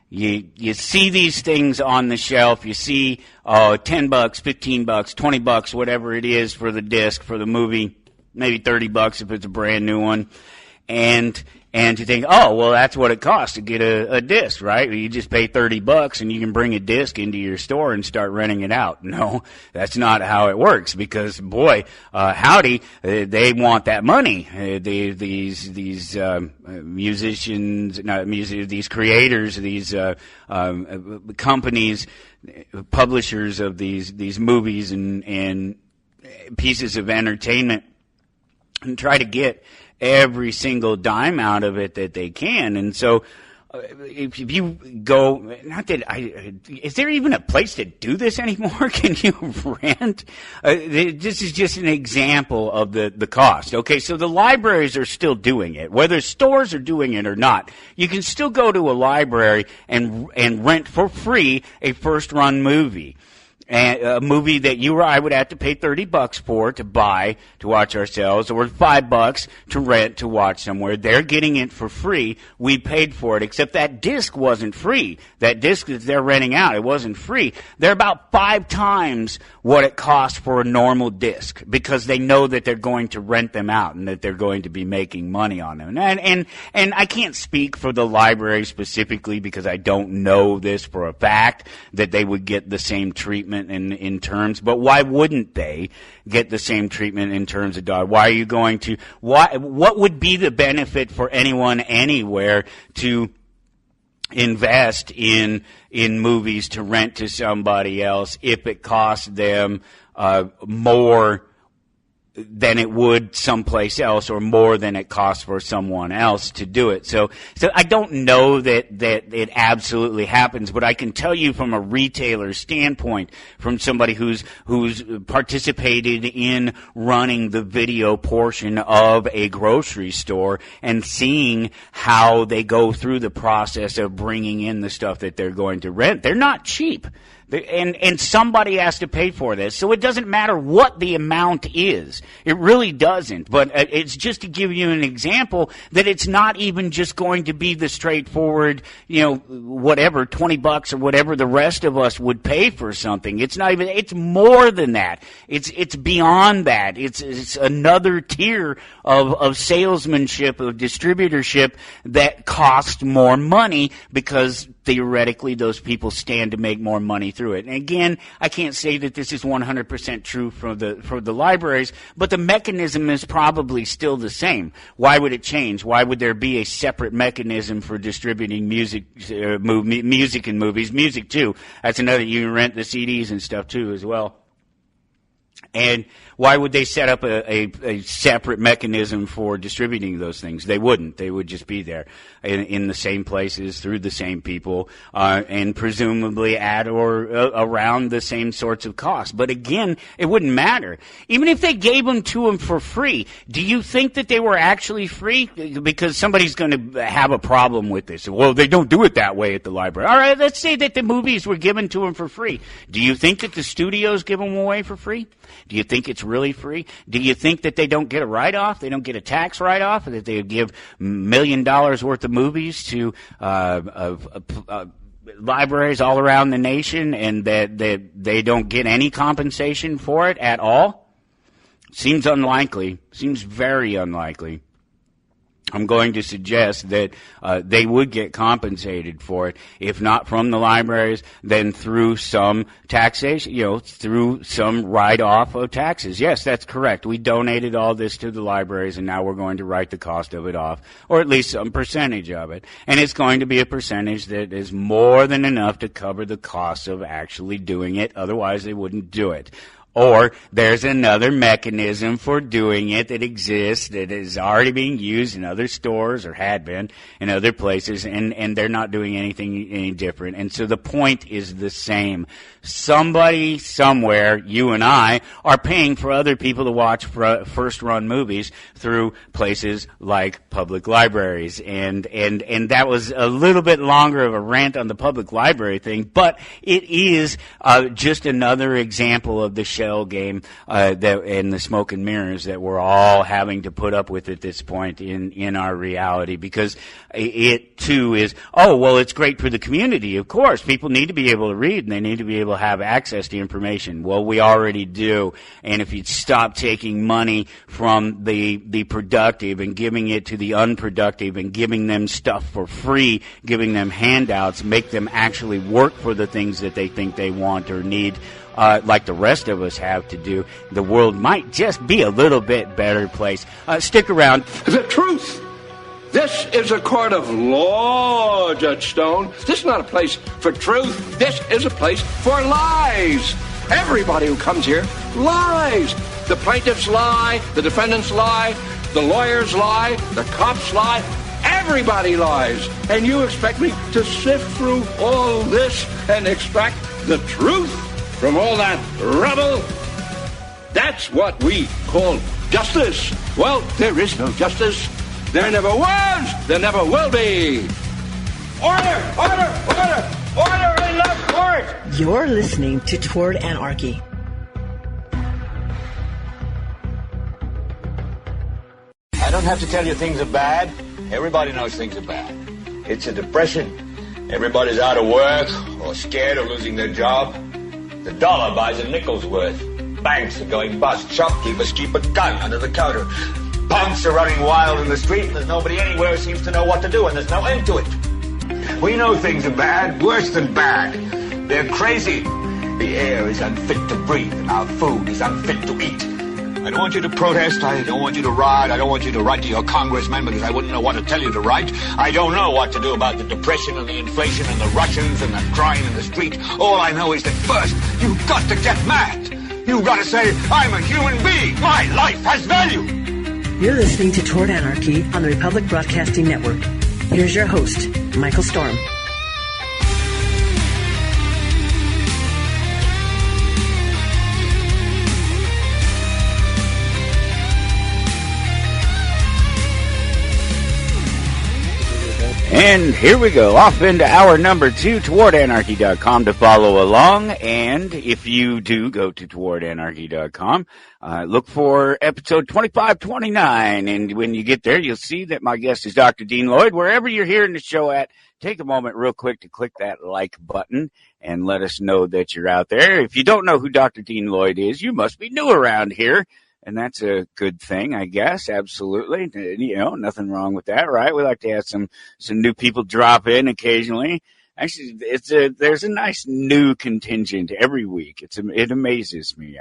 you see these things on the shelf. You see $10, $15, $20, whatever it is for the disc, for the movie, maybe $30 if it's a brand new one. And you think, oh, well, that's what it costs to get a disc, right? You just pay $30 and you can bring a disc into your store and start renting it out. No, that's not how it works, because, boy, howdy, they want that money. These musicians, these creators, these companies, publishers of these movies and pieces of entertainment, and try to get every single dime out of it that they can. And so if you go, is there even a place to do this anymore? Can you rent? This is just an example of the cost. Okay, so the libraries are still doing it. Whether stores are doing it or not, you can still go to a library and rent for free a first-run movie. And a movie that you or I would have to pay $30 for to buy to watch ourselves, or $5 to rent to watch somewhere. They're getting it for free. We paid for it, except that disc wasn't free. That disc that they're renting out, it wasn't free. They're about 5 times what it costs for a normal disc, because they know that they're going to rent them out and that they're going to be making money on them. And I can't speak for the library specifically, because I don't know this for a fact that they would get the same treatment in terms, but why wouldn't they get the same treatment in terms of dog? Why are you going to, what would be the benefit for anyone anywhere to invest in movies to rent to somebody else if it costs them more than it would someplace else, or more than it costs for someone else to do it? So I don't know that it absolutely happens, but I can tell you from a retailer standpoint, from somebody who's participated in running the video portion of a grocery store and seeing how they go through the process of bringing in the stuff that they're going to rent. They're not cheap. And somebody has to pay for this. So it doesn't matter what the amount is. It really doesn't. But it's just to give you an example that it's not even just going to be the straightforward, whatever, $20 or whatever the rest of us would pay for something. It's not even, it's more than that. It's beyond that. It's another tier of salesmanship, of distributorship that costs more money, because theoretically those people stand to make more money through it. And again, I can't say that this is 100% true for the libraries, but the mechanism is probably still the same. Why would it change? Why would there be a separate mechanism for distributing music and movies? Music too. That's another, you can rent the CDs and stuff too as well. And why would they set up a separate mechanism for distributing those things? They wouldn't. They would just be there in the same places, through the same people, and presumably at or around the same sorts of costs. But again, it wouldn't matter. Even if they gave them to them for free, do you think that they were actually free? Because somebody's going to have a problem with this. Well, they don't do it that way at the library. All right, let's say that the movies were given to them for free. Do you think that the studios give them away for free? Do you think it's really free? Do you think that they don't get a write-off? They don't get a tax write-off? That they give $1 million worth of movies to libraries all around the nation, and that they don't get any compensation for it at all? Seems unlikely. Seems very unlikely. I'm going to suggest that they would get compensated for it, if not from the libraries, then through some taxation, through some write-off of taxes. Yes, that's correct. We donated all this to the libraries, and now we're going to write the cost of it off, or at least some percentage of it. And it's going to be a percentage that is more than enough to cover the cost of actually doing it. Otherwise, they wouldn't do it. Or there's another mechanism for doing it that exists that is already being used in other stores or had been in other places, and they're not doing anything any different. And so the point is the same. Somebody somewhere, you and I, are paying for other people to watch first-run movies through places like public libraries. And that was a little bit longer of a rant on the public library thing, but it is just another example of the shell game that and the smoke and mirrors that we're all having to put up with at this point in our reality, because it too is, oh, well, it's great for the community. Of course, people need to be able to read and they need to be able to have access to information. Well, we already do. And if you'd stop taking money from the productive and giving it to the unproductive and giving them stuff for free, giving them handouts, make them actually work for the things that they think they want or need, like the rest of us have to do, the world might just be a little bit better place. Stick around. The truth. This is a court of law, Judge Stone. This is not a place for truth. This is a place for lies. Everybody who comes here lies. The plaintiffs lie, the defendants lie, the lawyers lie, the cops lie. Everybody lies. And you expect me to sift through all this and extract the truth from all that rubble? That's what we call justice. Well, there is no justice. There never was. There never will be. Order! Order! Order! Order in the court! You're listening to Toward Anarchy. I don't have to tell you things are bad. Everybody knows things are bad. It's a depression. Everybody's out of work or scared of losing their job. The dollar buys a nickel's worth. Banks are going bust. Shopkeepers keep a gun under the counter. Punks are running wild in the street, and there's nobody anywhere who seems to know what to do, and there's no end to it. We know things are bad, worse than bad. They're crazy. The air is unfit to breathe, and our food is unfit to eat. I don't want you to protest. I don't want you to riot. I don't want you to write to your congressman because I wouldn't know what to tell you to write. I don't know what to do about the depression and the inflation and the Russians and the crying in the street. All I know is that first, you've got to get mad. You've got to say, I'm a human being. My life has value. You're listening to Toward Anarchy on the Republic Broadcasting Network. Here's your host, Michael Storm. And here we go, off into hour number 2, towardanarchy.com to follow along. And if you do go to towardanarchy.com, look for episode 2529. And when you get there, you'll see that my guest is Dr. Dean Lloyd. Wherever you're hearing the show at, take a moment real quick to click that like button and let us know that you're out there. If you don't know who Dr. Dean Lloyd is, you must be new around here. And that's a good thing, I guess. Absolutely. You know, nothing wrong with that, right? We like to have some new people drop in occasionally. Actually, there's a nice new contingent every week. It amazes me.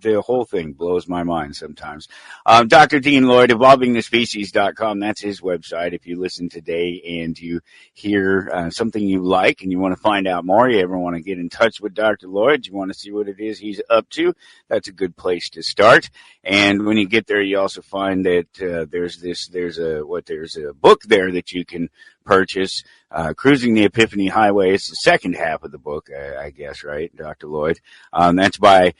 The whole thing blows my mind sometimes. Dr. Dean Lloyd, evolvingthespecies.com. That's his website. If you listen today and you hear something you like and you want to find out more, you ever want to get in touch with Dr. Lloyd, you want to see what it is he's up to, that's a good place to start. And when you get there, you also find that there's a book there that you can purchase, Cruising the Epiphany Highway. It's the second half of the book, I guess, right, Dr. Lloyd? That's by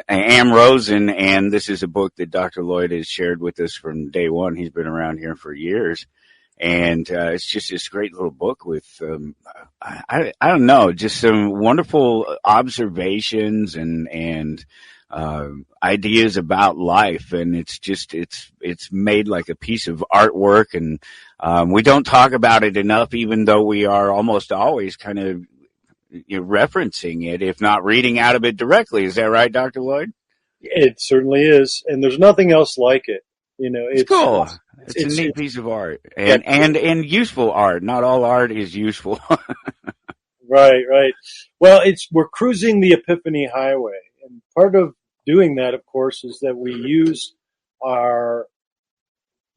Am Rosen, and this is a book that Dr. Lloyd has shared with us from day one. He's been around here for years. And it's just this great little book with, I don't know, just some wonderful observations and ideas about life. And it's made like a piece of artwork. And we don't talk about it enough, even though we are almost always kind of referencing it, if not reading out of it directly. Is that right, Dr. Lloyd? It certainly is. And there's nothing else like it. You know, it's cool. It's a neat piece of art and useful art. Not all art is useful. Right. Well, we're cruising the Epiphany Highway. And part of doing that, of course, is that we use our,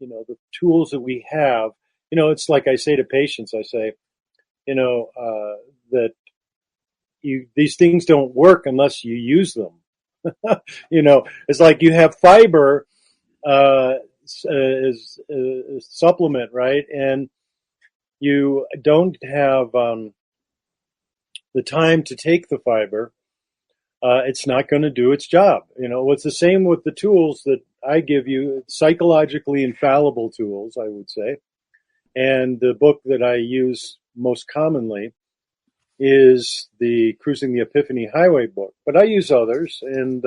the tools that we have. It's like I say to patients, I say, that these things don't work unless you use them. It's like you have fiber as a supplement, right? And you don't have the time to take the fiber. It's not going to do its job. It's the same with the tools that I give you, psychologically infallible tools, I would say. And the book that I use most commonly is the Cruising the Epiphany Highway book. But I use others, and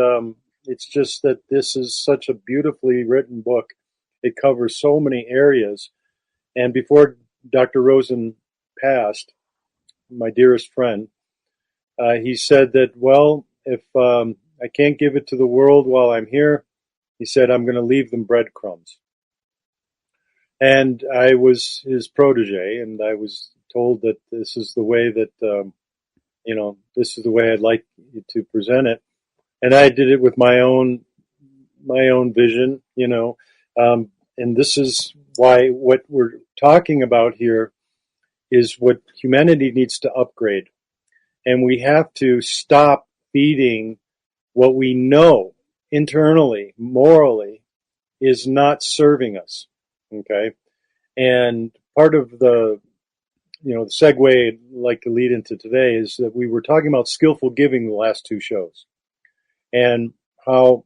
it's just that this is such a beautifully written book. It covers so many areas. And before Dr. Rosen passed, my dearest friend, he said that, well, if I can't give it to the world while I'm here, he said, I'm going to leave them breadcrumbs. And I was his protege, and I was told that this is the way that, this is the way I'd like to present it. And I did it with my own vision, and this is why what we're talking about here is what humanity needs to upgrade. And we have to stop feeding what we know internally, morally, is not serving us. Okay. And part of the segue I'd like to lead into today is that we were talking about skillful giving the last two shows, and how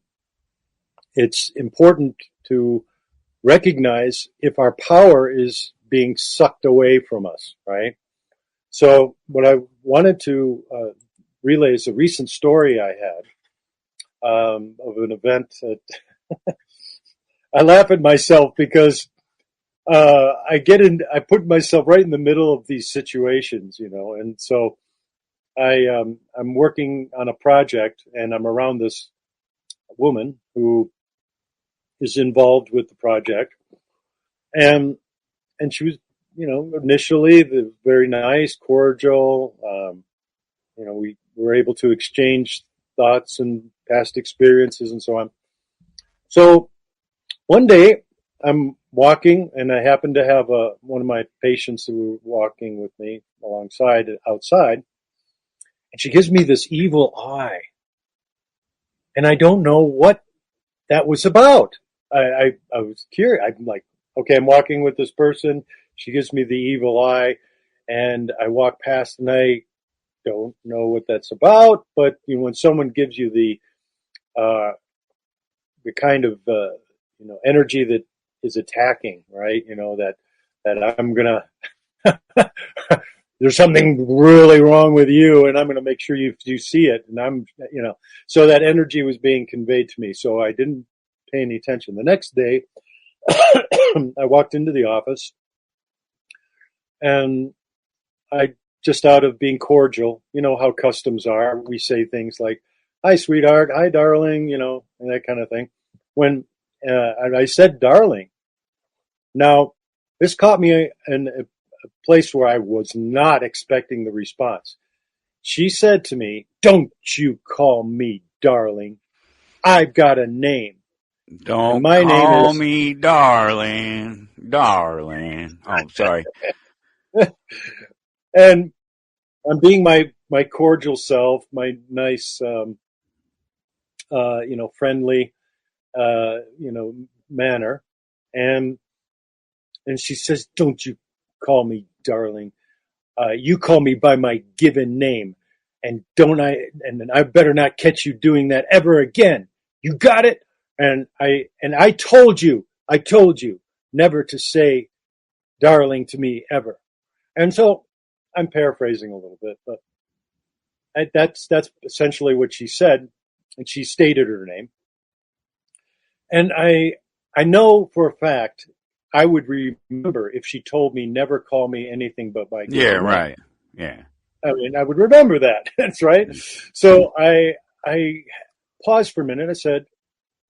it's important to recognize if our power is being sucked away from us, right? So what I wanted to relay is a recent story I had of an event that I laugh at myself because I put myself right in the middle of these situations, and so I'm working on a project, and I'm around this woman who is involved with the project, and she was, initially very nice, cordial. We were able to exchange thoughts and past experiences and so on. So one day I'm walking, and I happen to have one of my patients who were walking with me alongside outside, and she gives me this evil eye, and I don't know what that was about. I was curious. I'm like, okay, I'm walking with this person. She gives me the evil eye, and I walk past, and I don't know what that's about. But when someone gives you the kind of energy that is attacking, right? That I'm gonna there's something really wrong with you, and I'm gonna make sure you see it. And I'm so that energy was being conveyed to me. So I didn't pay any attention. The next day, I walked into the office, and I just out of being cordial, how customs are, we say things like, "Hi, sweetheart," "Hi, darling," and that kind of thing. When I said "darling," now this caught me in a place where I was not expecting the response. She said to me, "Don't you call me darling. I've got a name. Don't my call name is me darling, darling." Oh, sorry. And I'm being my cordial self, my nice, friendly, manner. And she says, "Don't you call me darling. You call me by my given name. And I better not catch you doing that ever again. You got it?" And I told you never to say darling to me ever. And so I'm paraphrasing a little bit, but that's essentially what she said, and she stated her name. And I know for a fact I would remember if she told me never call me anything but by given name. Right. Yeah. I mean, I would remember that. That's right. So I paused for a minute. I said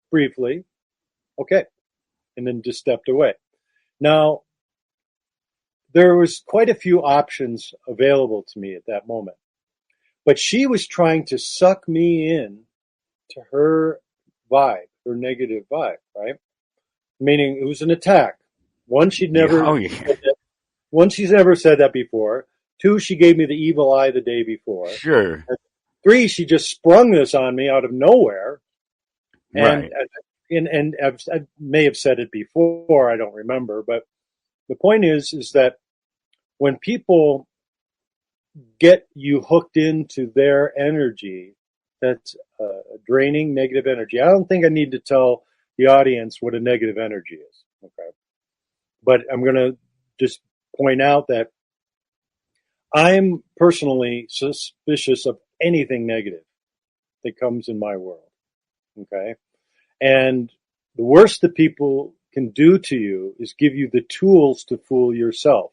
briefly, "Okay," and then just stepped away. Now, there was quite a few options available to me at that moment, but she was trying to suck me in to her vibe, her negative vibe, right? Meaning it was an attack. One, she'd never said that before. Two, she gave me the evil eye the day before. Sure. 3, she just sprung this on me out of nowhere. Right. And I may have said it before, I don't remember, but the point is that when people get you hooked into their energy, that's draining negative energy. I don't think I need to tell the audience what a negative energy is. Okay. But I'm going to just point out that I'm personally suspicious of anything negative that comes in my world. Okay. And the worst that people can do to you is give you the tools to fool yourself.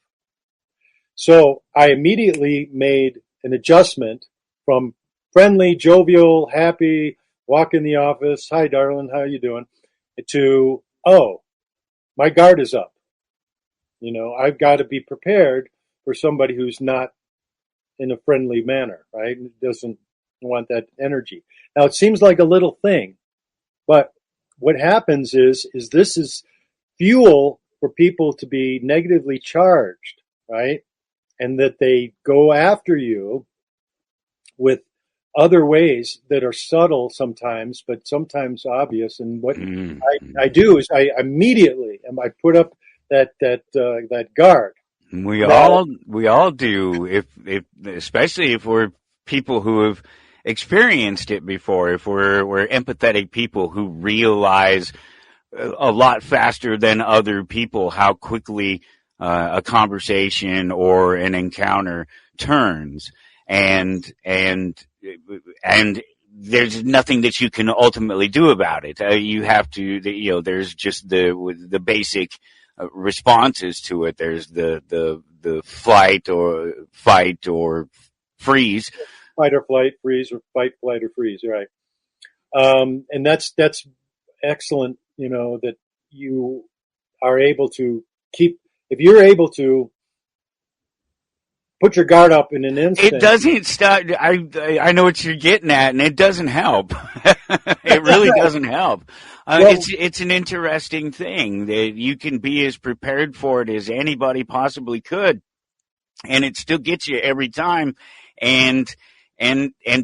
So I immediately made an adjustment from friendly, jovial, happy, walk in the office, hi darling, how you doing, to, oh, my guard is up. I've got to be prepared for somebody who's not in a friendly manner, right? Doesn't want that energy. Now it seems like a little thing, but what happens is this is fuel for people to be negatively charged, right? And that they go after you with other ways that are subtle sometimes, but sometimes obvious. And what I do is I immediately I put up that guard. We all do, if especially if we're people who have experienced it before, if we're empathetic people who realize a lot faster than other people how quickly a conversation or an encounter turns, and there's nothing that you can ultimately do about it. You have to, there's just the basic responses to it. There's the fight or freeze. Fight or flight, freeze, or fight, flight, or freeze, right. And that's excellent, that you are able to keep, if you're able to put your guard up in an instant. It doesn't stop. I know what you're getting at, and it doesn't help. It really doesn't help. It's an interesting thing that you can be as prepared for it as anybody possibly could, and it still gets you every time. And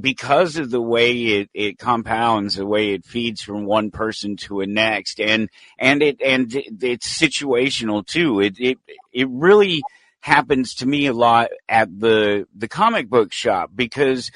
because of the way it compounds, the way it feeds from one person to a next, and it's situational too. It really happens to me a lot at the comic book shop, because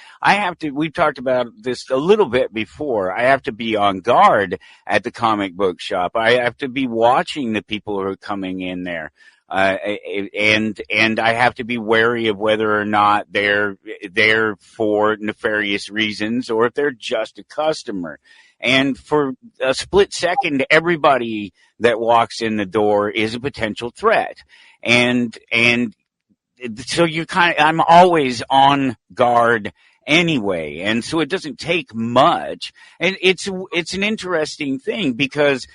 we've talked about this a little bit before. I have to be on guard at the comic book shop. I have to be watching the people who are coming in there. And I have to be wary of whether or not they're there for nefarious reasons or if they're just a customer. And for a split second, everybody that walks in the door is a potential threat. And so I'm always on guard anyway. And so it doesn't take much. And it's an interesting thing, because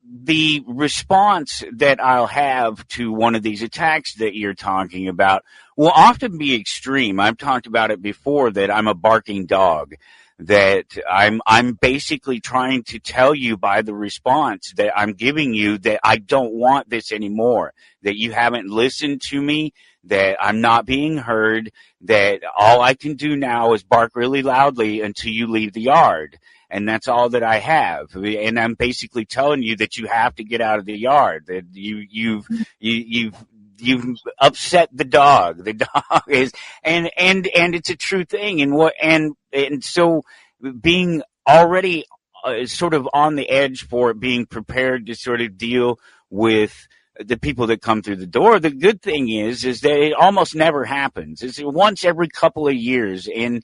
the response that I'll have to one of these attacks that you're talking about will often be extreme. I've talked about it before, that I'm a barking dog, that I'm basically trying to tell you by the response that I'm giving you that I don't want this anymore, that you haven't listened to me, that I'm not being heard, that all I can do now is bark really loudly until you leave the yard. And that's all that I have. And I'm basically telling you that you have to get out of the yard, that you've upset the dog. The dog is, and it's a true thing. And so being already sort of on the edge for it, being prepared to sort of deal with the people that come through the door. The good thing is that it almost never happens. It's once every couple of years. In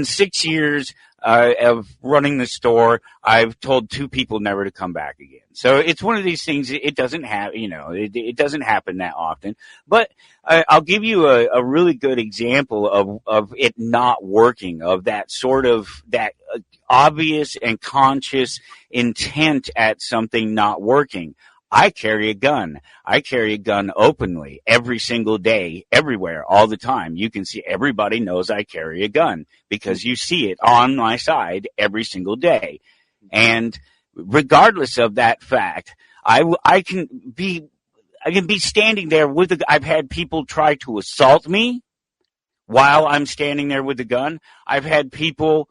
6 years of running the store, I've told 2 people never to come back again. So it's one of these things. It doesn't have, it doesn't happen that often. But I'll give you a really good example of it not working, of that sort of that obvious and conscious intent at something not working. I carry a gun. I carry a gun openly every single day, everywhere, all the time. You can see, everybody knows I carry a gun because you see it on my side every single day. And regardless of that fact, I can be standing there I've had people try to assault me while I'm standing there with the gun. I've had people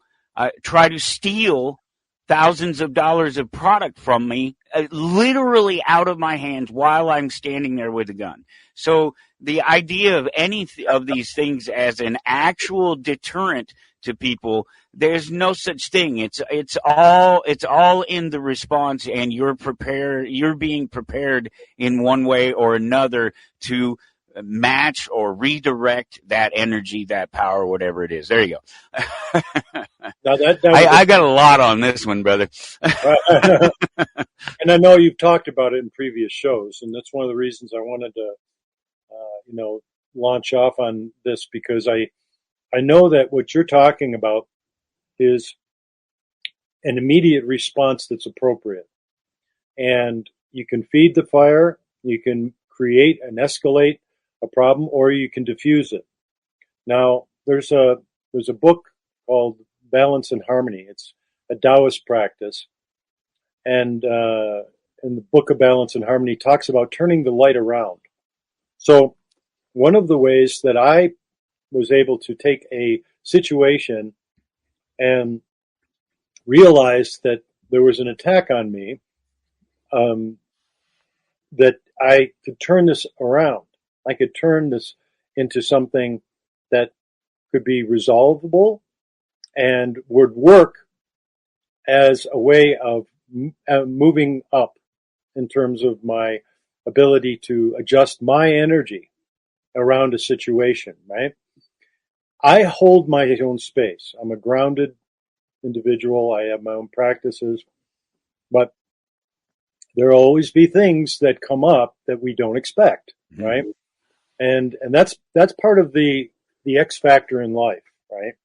try to steal thousands of dollars of product from me, literally out of my hands while I'm standing there with the gun. So the idea of any of these things as an actual deterrent to people, there's no such thing. It's all in the response, and you're being prepared in one way or another to match or redirect that energy, that power, whatever it is. There you go. I got a lot on this one, brother. And I know you've talked about it in previous shows, and that's one of the reasons I wanted to, launch off on this, because I know that what you're talking about is an immediate response that's appropriate. And you can feed the fire, you can create and escalate a problem, or you can diffuse it. Now, there's a book called Balance and Harmony. It's a Taoist practice. And in the book of Balance and Harmony talks about turning the light around. So one of the ways that I was able to take a situation and realize that there was an attack on me, that I could turn this around. I could turn this into something that could be resolvable and would work as a way of moving up in terms of my ability to adjust my energy around a situation, right? I hold my own space. I'm a grounded individual. I have my own practices, but there will always be things that come up that we don't expect, right? And that's part of the X factor in life, right?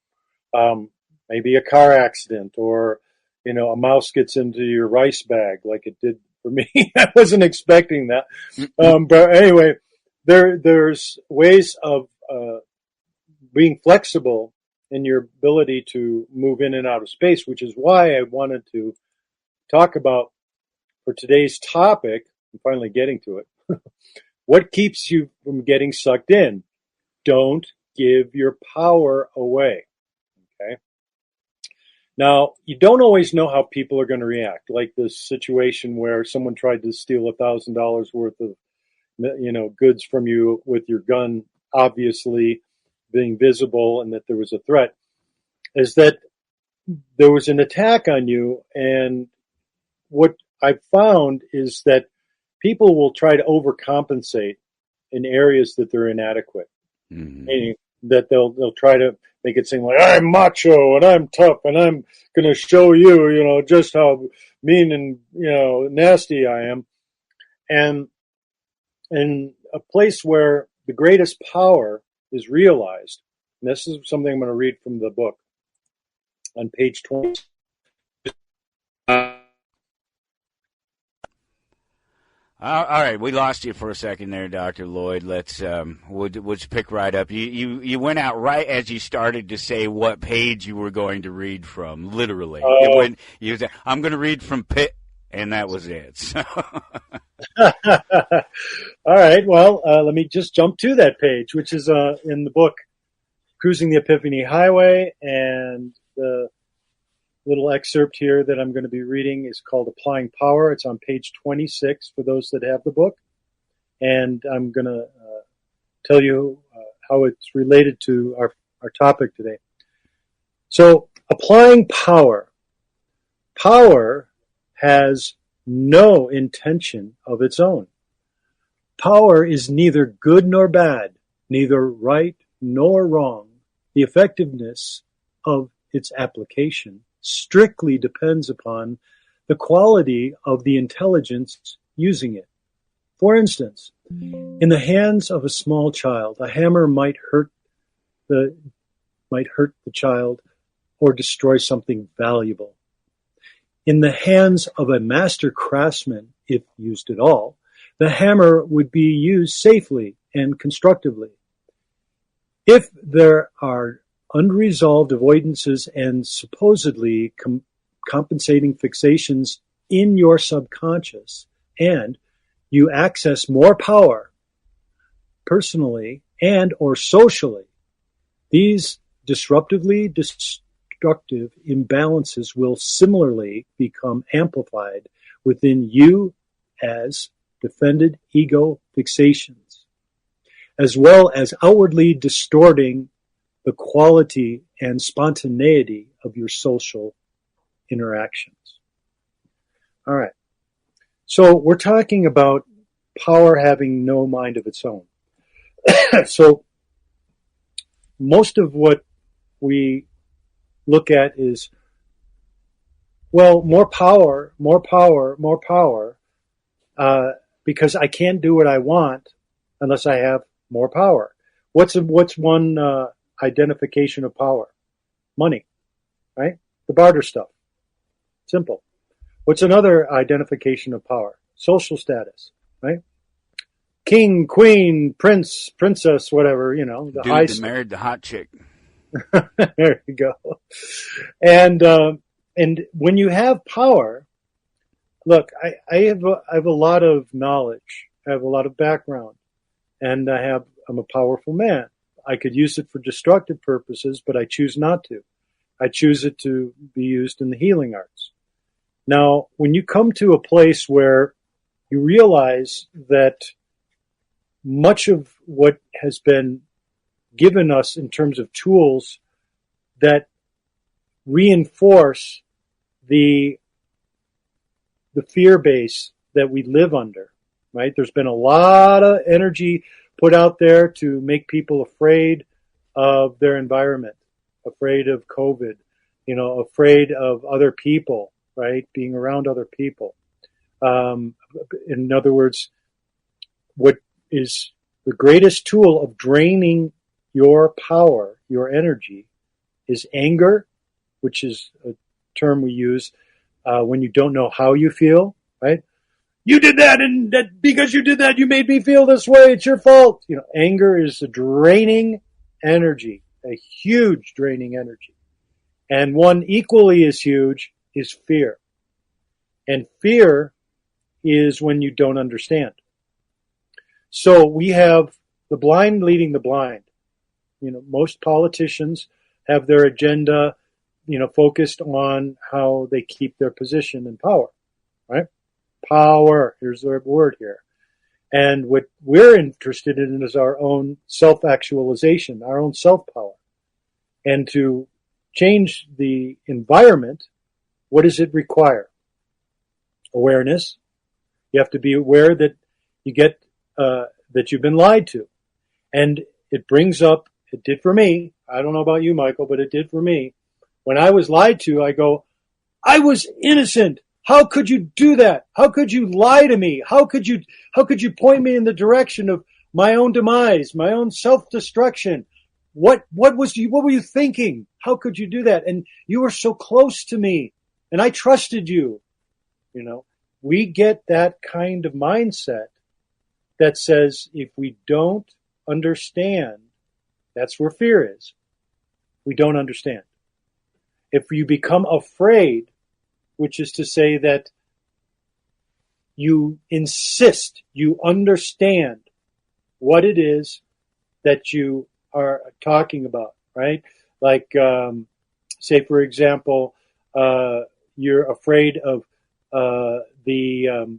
Maybe a car accident, or a mouse gets into your rice bag like it did for me. I wasn't expecting that, but anyway, there's ways of being flexible in your ability to move in and out of space, which is why I wanted to talk about, for today's topic, I'm finally getting to it, what keeps you from getting sucked in? Don't give your power away, okay? Now, you don't always know how people are going to react, like this situation where someone tried to steal $1,000 worth of goods from you with your gun obviously being visible, and that there was a threat, is that there was an attack on you. And what I've found is that people will try to overcompensate in areas that they're inadequate. Mm-hmm. Meaning that they'll try to make it seem like I'm macho and I'm tough and I'm going to show you, just how mean and, nasty I am. And in a place where the greatest power is realized, and this is something I'm going to read from the book on page 20. All right, we lost you for a second there, Dr. Lloyd. Let's we'll pick right up. You went out right as you started to say what page you were going to read from. Literally, you said, "I'm going to read from Pitt," and that was it. So. All right. Well, let me just jump to that page, which is in the book "Cruising the Epiphany Highway," and the little excerpt here that I'm going to be reading is called Applying Power. It's on page 26 for those that have the book. And I'm going to tell you how it's related to our topic today. So, applying power. Power has no intention of its own. Power is neither good nor bad, neither right nor wrong. The effectiveness of its application strictly depends upon the quality of the intelligence using it. For instance, in the hands of a small child, a hammer might hurt the child or destroy something valuable. In the hands of a master craftsman, if used at all, the hammer would be used safely and constructively. If there are unresolved avoidances and supposedly compensating fixations in your subconscious, and you access more power personally and or socially, These disruptively destructive imbalances will similarly become amplified within you as defended ego fixations, as well as outwardly distorting the quality and spontaneity of your social interactions. All right. So we're talking about power having no mind of its own. So most of what we look at is, well, more power, because I can't do what I want unless I have more power. What's one identification of power? Money, right? The barter stuff. Simple. What's another identification of power? Social status, right? King, queen, prince, princess, whatever, the Dude high that married the hot chick. There you go. And when you have power, look, I have a lot of knowledge. I have a lot of background, and I'm a powerful man. I could use it for destructive purposes, but I choose not to. I choose it to be used in the healing arts. Now, when you come to a place where you realize that much of what has been given us in terms of tools that reinforce the fear base that we live under, right? There's been a lot of energy put out there to make people afraid of their environment, afraid of COVID, afraid of other people, right? Being around other people. In other words, what is the greatest tool of draining your power, your energy, is anger, which is a term we use when you don't know how you feel, right? You did that, and that because you did that, you made me feel this way. It's your fault. Anger is a draining energy, a huge draining energy. And one equally as huge is fear. And fear is when you don't understand. So we have the blind leading the blind. Most politicians have their agenda, focused on how they keep their position in power, right? Power, here's the word here. And what we're interested in is our own self-actualization, our own self-power. And to change the environment, what does it require? Awareness. You have to be aware that you get that you've been lied to. And it brings up, it did for me, I don't know about you, Michael, but it did for me. When I was lied to, I go, I was innocent. How could you do that? How could you lie to me? How could you point me in the direction of my own demise, my own self-destruction? What were you thinking? How could you do that? And you were so close to me, and I trusted you. We get that kind of mindset that says if we don't understand, that's where fear is. We don't understand. If you become afraid, which is to say that you insist, you understand what it is that you are talking about, right? Like, say, for example, you're afraid of the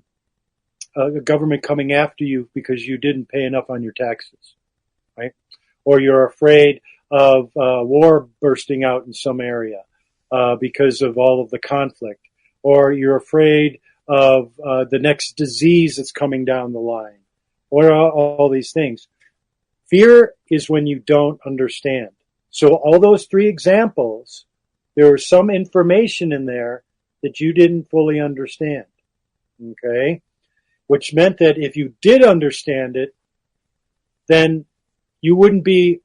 government coming after you because you didn't pay enough on your taxes, right? Or you're afraid of war bursting out in some area because of all of the conflict. Or you're afraid of the next disease that's coming down the line. Or all these things. Fear is when you don't understand. So all those three examples, there was some information in there that you didn't fully understand. Okay? Which meant that if you did understand it, then you wouldn't be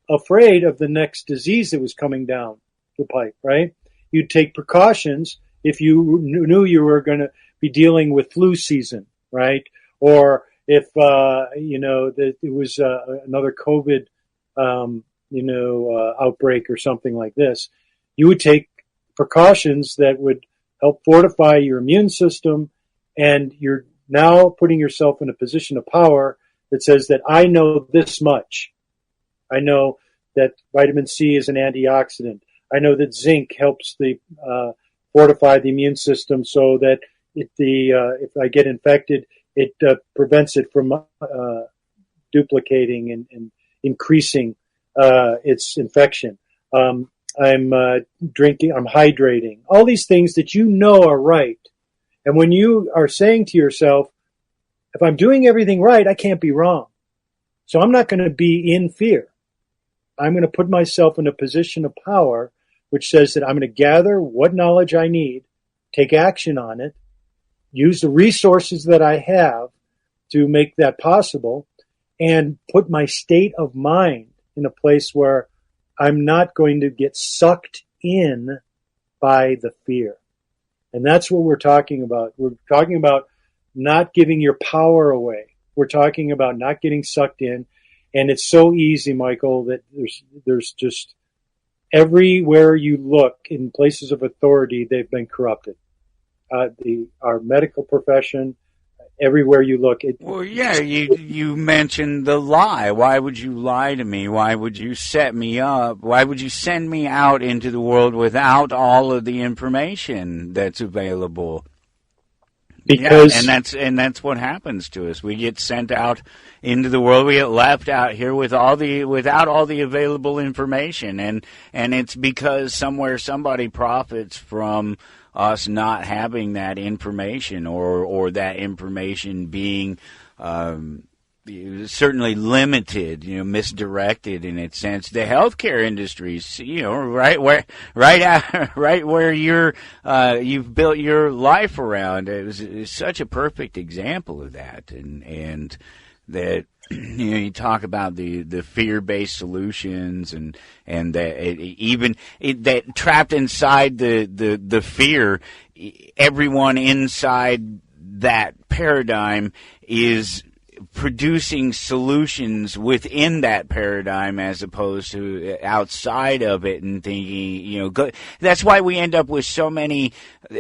afraid of the next disease that was coming down the pipe, right? You'd take precautions if you knew you were going to be dealing with flu season, right? Or if, that it was another COVID, outbreak or something like this, you would take precautions that would help fortify your immune system, and you're now putting yourself in a position of power that says that I know this much. I know that vitamin C is an antioxidant. I know that zinc helps fortify the immune system so that if I get infected, it prevents it from duplicating and increasing its infection. I'm drinking, I'm hydrating. All these things that you know are right. And when you are saying to yourself, if I'm doing everything right, I can't be wrong. So I'm not going to be in fear. I'm going to put myself in a position of power, which says that I'm going to gather what knowledge I need, take action on it, use the resources that I have to make that possible, and put my state of mind in a place where I'm not going to get sucked in by the fear. And that's what we're talking about. We're talking about not giving your power away. We're talking about not getting sucked in. And it's so easy, Michael, that there's just everywhere you look in places of authority, they've been corrupted. Our medical profession, everywhere you look. You mentioned the lie. Why would you lie to me? Why would you set me up? Why would you send me out into the world without all of the information that's available? Because and that's what happens to us. We get sent out into the world. We get left out here without all the available information, and it's because somewhere somebody profits from us not having that information, or that information being certainly limited, misdirected in its sense. The healthcare industries, right where you've built your life around. It's such a perfect example of that, and that you talk about the fear-based solutions and that that trapped inside the fear, everyone inside that paradigm is producing solutions within that paradigm as opposed to outside of it, and thinking, that's why we end up with so many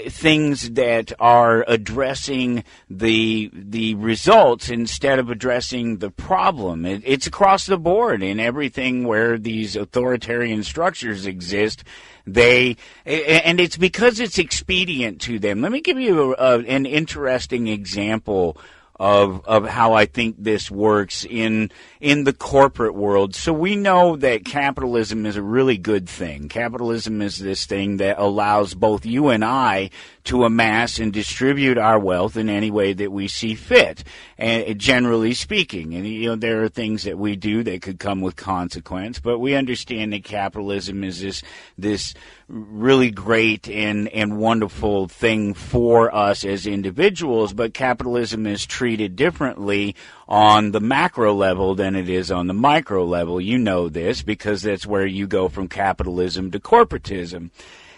things that are addressing the results instead of addressing the problem. It's across the board in everything where these authoritarian structures exist. And it's because it's expedient to them. Let me give you an interesting example of how I think this works in the corporate world. So we know that capitalism is a really good thing. Capitalism is this thing that allows both you and I to amass and distribute our wealth in any way that we see fit, and generally speaking. And there are things that we do that could come with consequence, but we understand that capitalism is this really great and wonderful thing for us as individuals, but capitalism is treated differently on the macro level than it is on the micro level. You know this because that's where you go from capitalism to corporatism.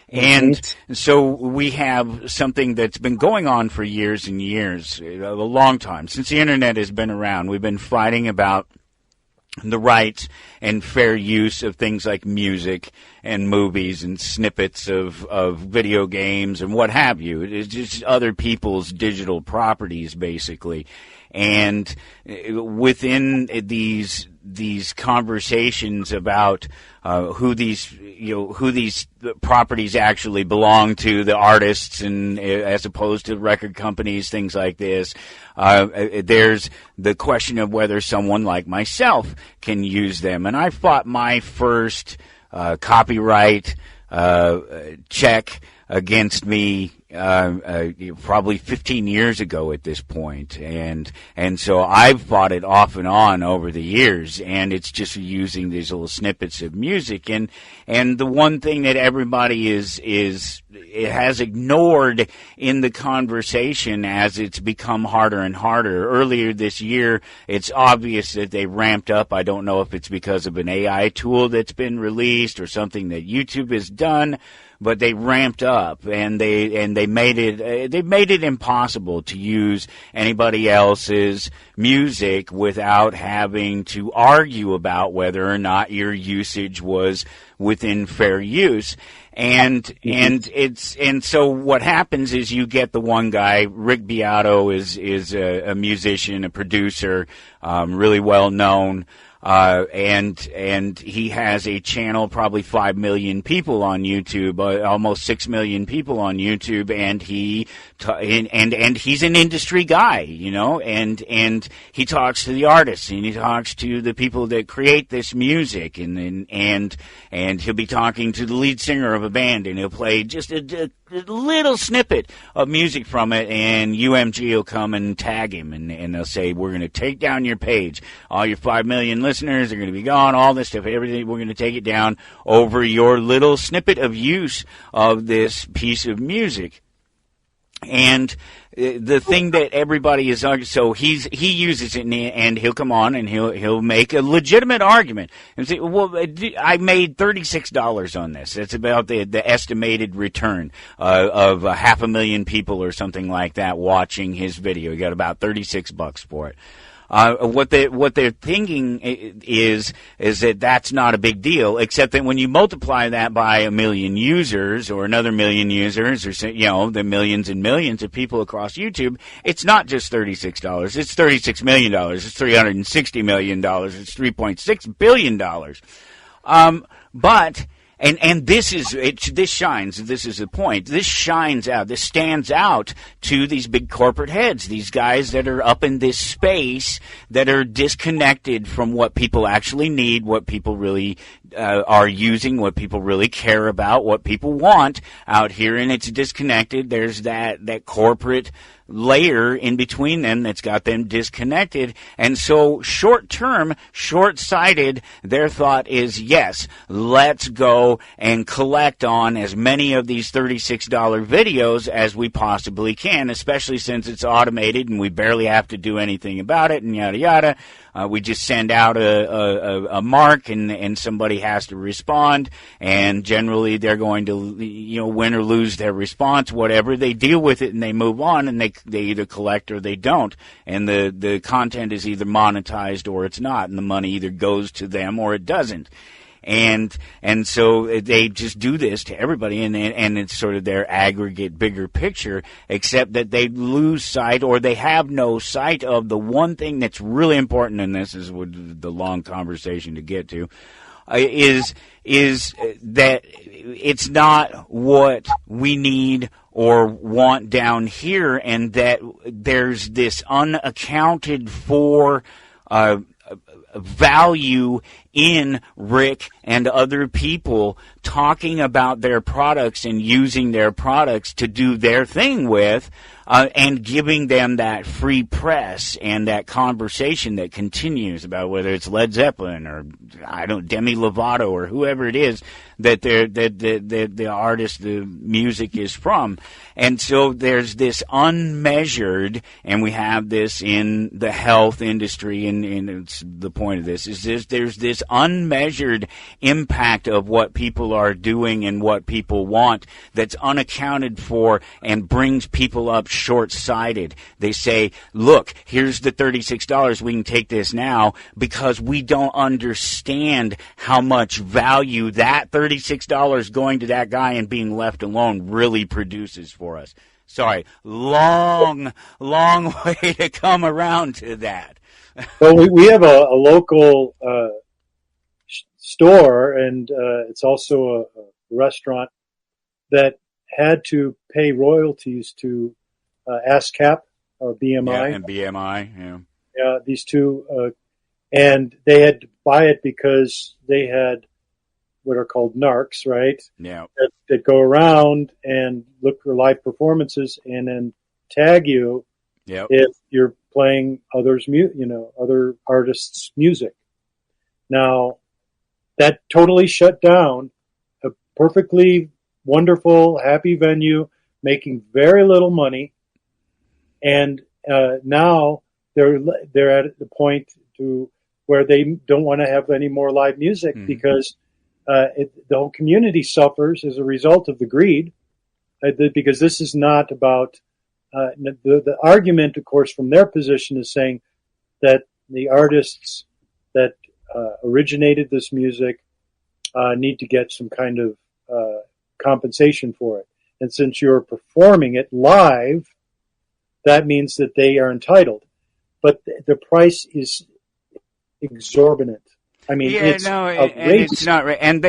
And so we have something that's been going on for years and years, a long time. Since the internet has been around, we've been fighting about the rights and fair use of things like music and movies and snippets of video games and what have you. It's just other people's digital properties, basically. And within these conversations about who these properties actually belong to, the artists, and as opposed to record companies, things like this, there's the question of whether someone like myself can use them. And I fought my first copyright check against me probably 15 years ago at this point, and so I've fought it off and on over the years, and it's just using these little snippets of music, and the one thing that everybody it has ignored in the conversation as it's become harder and harder. Earlier this year, it's obvious that they ramped up. I don't know if it's because of an AI tool that's been released or something that YouTube has done, but they ramped up, and they made it impossible to use anybody else's music without having to argue about whether or not your usage was within fair use. And so what happens is you get the one guy, Rick Beato is a musician, a producer, really well known. and he has a channel, probably 5 million people on YouTube, almost 6 million people on YouTube, and and he's an industry guy, you know, and he talks to the artists, and he talks to the people that create this music, and he'll be talking to the lead singer of a band, and he'll play just a little snippet of music from it, and UMG will come and tag him, and they'll say, we're going to take down your page. All your 5 million listeners are going to be gone, all this stuff, everything, we're going to take it down over your little snippet of use of this piece of music. And the thing that everybody is arguing, so he uses it, and he'll come on and he'll make a legitimate argument and say, well, I made $36 on this. That's about the estimated return of 500,000 people or something like that watching his video. He got about $36 for it. What they're thinking is that that's not a big deal, except that when you multiply that by 1 million users or another 1 million users, or, you know, the millions and millions of people across YouTube, it's not just $36. It's $36 million. It's $360 million. It's $3.6 billion. But this shines, this is the point, this shines out, this stands out to these big corporate heads, these guys that are up in this space that are disconnected from what people actually need, what people really are using, what people really care about, what people want out here, and it's disconnected. There's that corporate layer in between them that's got them disconnected. And so short-term, short-sighted, their thought is, yes, let's go and collect on as many of these $36 videos as we possibly can, especially since it's automated and we barely have to do anything about it, and yada yada. We just send out a mark, and somebody has to respond, and generally they're going to, you know, win or lose their response, whatever. They deal with it and they move on, and they either collect or they don't, and the content is either monetized or it's not, and the money either goes to them or it doesn't. And so they just do this to everybody, and it's sort of their aggregate bigger picture, except that they lose sight, or they have no sight of the one thing that's really important, and this is what the long conversation to get to, is that it's not what we need or want down here, and that there's this unaccounted for value in Rick and other people talking about their products and using their products to do their thing with, and giving them that free press and that conversation that continues about whether it's Led Zeppelin or Demi Lovato or whoever it is that the artist, the music is from. And so there's this unmeasured, and we have this in the health industry, and it's the point of this, there's this unmeasured impact of what people are doing and what people want that's unaccounted for and brings people up short-sighted. They say, look, here's the $36, we can take this now, because we don't understand how much value that $36 going to that guy and being left alone really produces for us. Sorry, long way to come around to that. Well, we have a local store, and it's also a restaurant that had to pay royalties to ASCAP or BMI. Yeah, and BMI, yeah. Yeah, these two, and they had to buy it because they had what are called narcs, right? Yeah. That go around and look for live performances and then tag you if you're playing other artists' music. Now, that totally shut down a perfectly wonderful, happy venue, making very little money, and now they're at the point to where they don't want to have any more live music because the whole community suffers as a result of the greed. Because this is not about the argument, of course, from their position is saying that the artists that originated this music need to get some kind of compensation for it. And since you're performing it live, that means that they are entitled. But the price is exorbitant. I mean, yeah, it's no, outrageous. and it's not right. And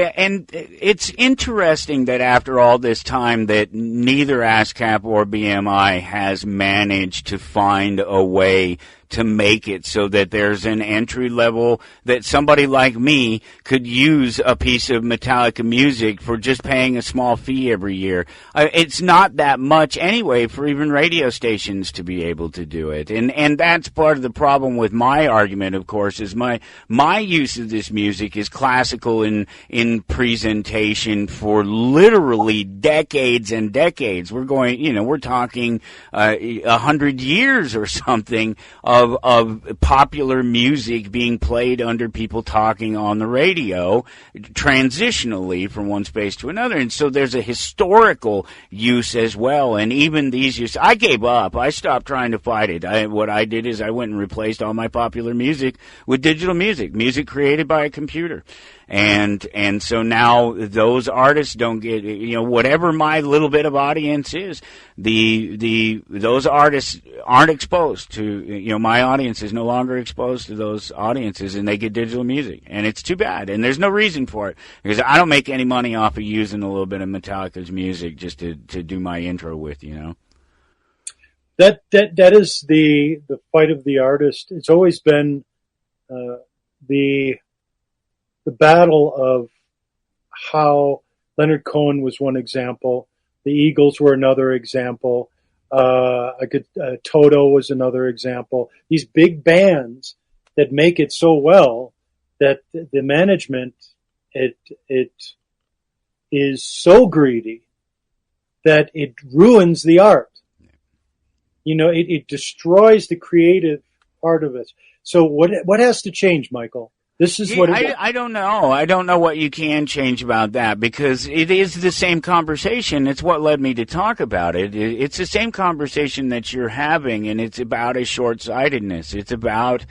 it's interesting that after all this time, that neither ASCAP or BMI has managed to find a way to make it so that there's an entry level that somebody like me could use a piece of Metallica music for just paying a small fee every year. It's not that much anyway for even radio stations to be able to do it. And that's part of the problem with my argument, of course, is my use of this music is classical in presentation for literally decades and decades. We're talking 100 years or something of popular music being played under people talking on the radio transitionally from one space to another. And so there's a historical use as well. And even these uses, I gave up. I stopped trying to fight it. What I did is I went and replaced all my popular music with digital music created by a computer. And so now those artists don't get, whatever my little bit of audience is, those artists aren't exposed to, my audience is no longer exposed to those audiences, and they get digital music. And it's too bad. And there's no reason for it, because I don't make any money off of using a little bit of Metallica's music just to do my intro with, That is the fight of the artist. It's always been, the battle of how Leonard Cohen was one example. The Eagles were another example. Toto was another example. These big bands that make it so well that the management, it is so greedy that it ruins the art. It destroys the creative part of it. So what has to change, Michael? This is what I don't know. I don't know what you can change about that, because it is the same conversation. It's what led me to talk about it. It's the same conversation that you're having, and it's about a short-sightedness. It's about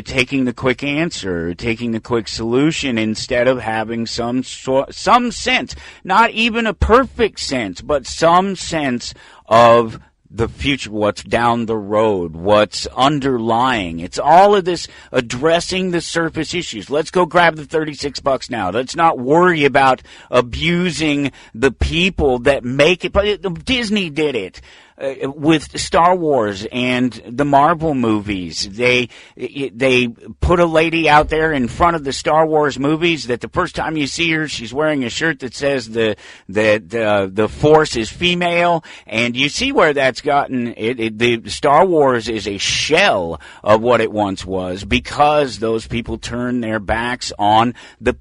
taking the quick answer, taking the quick solution, instead of having some sense, not even a perfect sense, but some sense of the future, what's down the road, what's underlying. It's all of this addressing the surface issues. Let's go grab the $36 now. Let's not worry about abusing the people that make it. But Disney did it. With Star Wars and the Marvel movies, they put a lady out there in front of the Star Wars movies that the first time you see her, she's wearing a shirt that says the Force is female, and you see where that's gotten. The Star Wars is a shell of what it once was, because those people turned their backs on the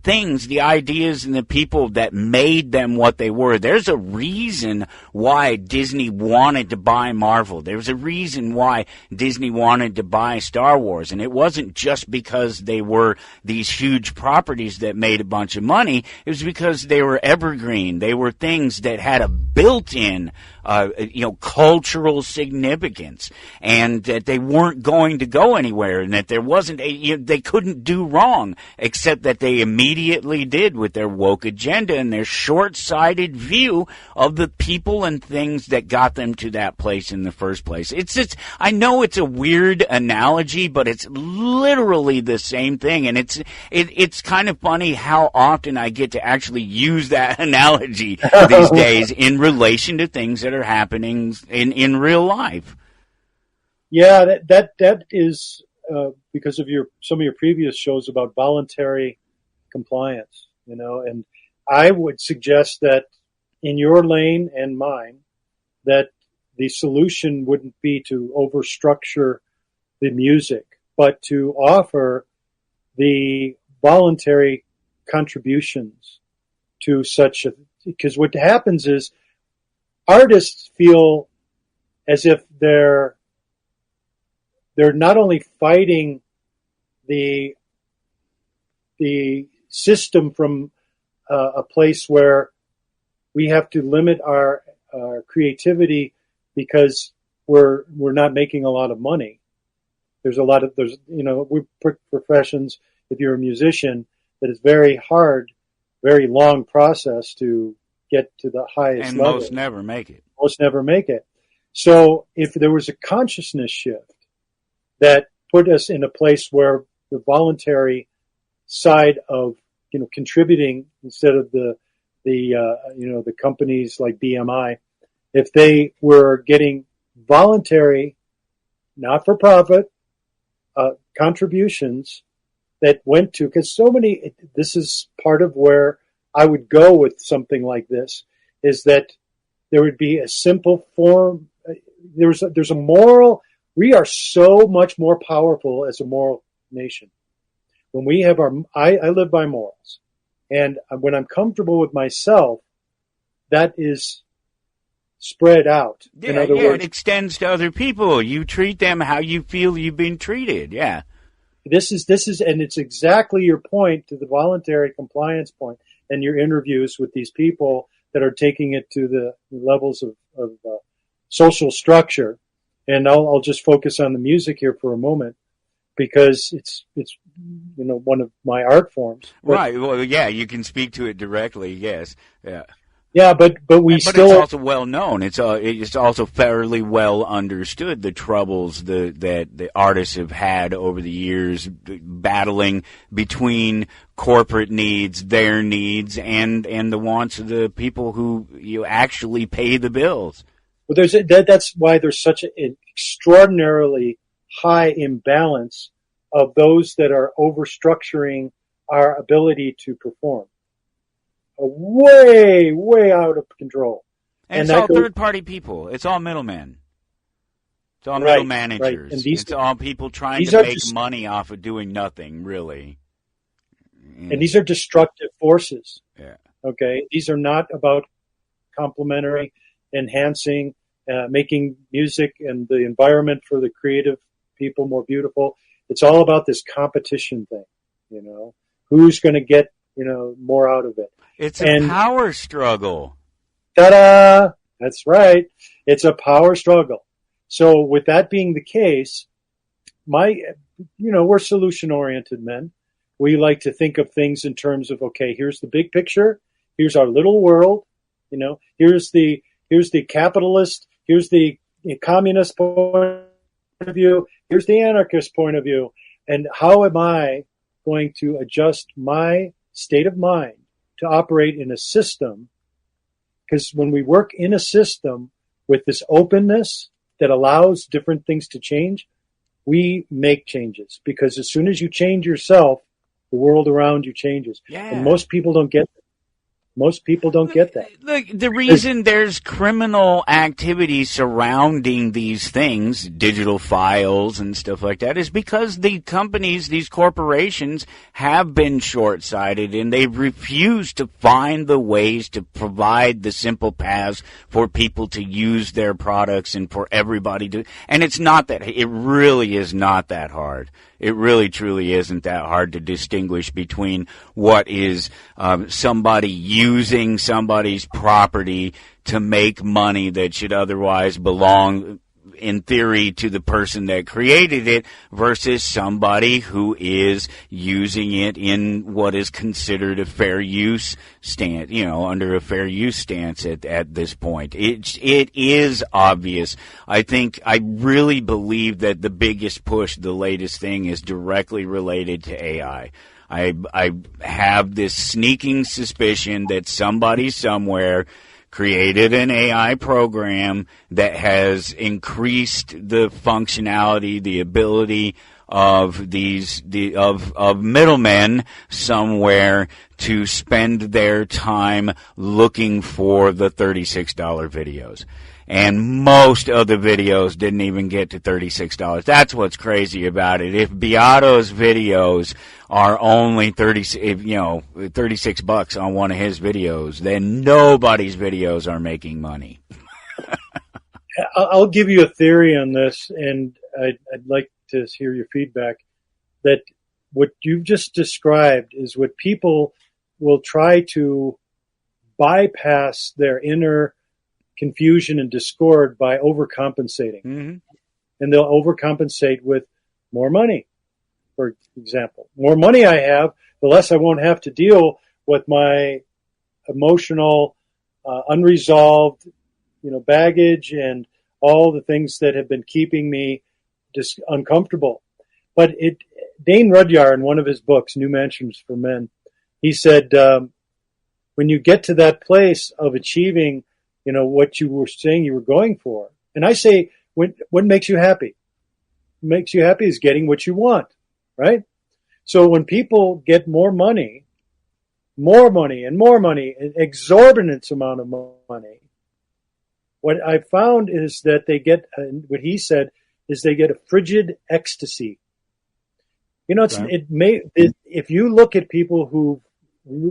things, the ideas, and the people that made them what they were. There's a reason why Disney wanted to buy Marvel. There was a reason why Disney wanted to buy Star Wars, and it wasn't just because they were these huge properties that made a bunch of money. It was because they were evergreen. They were things that had a built-in cultural significance, and that they weren't going to go anywhere, and that there wasn't they couldn't do wrong, except that they immediately did with their woke agenda and their short-sighted view of the people and things that got them to that place in the first place. I know it's a weird analogy, but it's literally the same thing, and it's kind of funny how often I get to actually use that analogy these days in relation to things that are happening in real life. Yeah, that is because of some of your previous shows about voluntary compliance, and I would suggest that in your lane and mine, that the solution wouldn't be to overstructure the music, but to offer the voluntary contributions to such because what happens is artists feel as if they're not only fighting the system from a place where we have to limit our creativity because we're not making a lot of money. There's professions, if you're a musician, that is very hard, very long process to get to the highest and level. Most never make it. Most never make it. So if there was a consciousness shift that put us in a place where the voluntary side of, contributing instead of the companies like BMI, if they were getting voluntary, not for profit, contributions that went to, because this is part of where I would go with something like this, is that there would be a simple form. There's a moral. We are so much more powerful as a moral nation. When we have I live by morals. And when I'm comfortable with myself, that is spread out. Yeah, in other words, it extends to other people. You treat them how you feel you've been treated. Yeah. This is, and it's exactly your point to the voluntary compliance point and your interviews with these people that are taking it to the levels of social structure. And I'll just focus on the music here for a moment, because it's one of my art forms. Right. Well, yeah, you can speak to it directly. Yes. Yeah. Yeah, but it's also well known. It's also fairly well understood, the troubles that the artists have had over the years, battling between corporate needs, their needs, and the wants of the people who actually pay the bills. Well, that's why there's such an extraordinarily high imbalance of those that are overstructuring our ability to perform. Way, way out of control. And it's all third-party people. It's all middlemen. It's all middle managers. Right. And it's all people trying to make money off of doing nothing, really. And these are destructive forces. Yeah. Okay? These are not about complementary, enhancing, making music and the environment for the creative people more beautiful. It's all about this competition thing, Who's going to get, more out of it. It's a power struggle. Ta-da! That's right. It's a power struggle. So with that being the case, we're solution-oriented men. We like to think of things in terms of, okay, here's the big picture. Here's our little world. Here's the capitalist. Here's the communist point of view. Here's the anarchist point of view. And how am I going to adjust my state of mind to operate in a system? Because when we work in a system with this openness that allows different things to change, we make changes. Because as soon as you change yourself, the world around you changes. Yeah. And most people don't get that. Most people don't get that. Look, the reason there's criminal activity surrounding these things, digital files and stuff like that, is because the companies, these corporations, have been short-sighted, and they've refused to find the ways to provide the simple paths for people to use their products and for everybody to. And it's not that. It really is not that hard. It really, truly isn't that hard to distinguish between what is somebody using somebody's property to make money that should otherwise belong, in theory, to the person that created it, versus somebody who is using it in what is considered a fair use stance, under a fair use stance at this point. It is obvious. I really believe that the biggest push, the latest thing, is directly related to AI. I have this sneaking suspicion that somebody somewhere created an AI program that has increased the functionality, the ability of of middlemen somewhere to spend their time looking for the $36 videos. And most of the videos didn't even get to $36. That's what's crazy about it. If Beato's videos are only $36 on one of his videos, then nobody's videos are making money. I'll give you a theory on this, and I'd like to hear your feedback. That what you've just described is what people will try to bypass their inner confusion and discord by overcompensating. Mm-hmm. And they'll overcompensate with more money, for example. More money I have, the less I won't have to deal with my emotional, unresolved, baggage and all the things that have been keeping me uncomfortable. But Dane Rudyard, in one of his books, New Mansions for Men, he said, when you get to that place of achieving, what you were saying you were going for, and I say, what makes you happy? What makes you happy is getting what you want, right? So when people get more money, an exorbitant amount of money, what I found is that they get, what he said, is they get a frigid ecstasy. If you look at people who've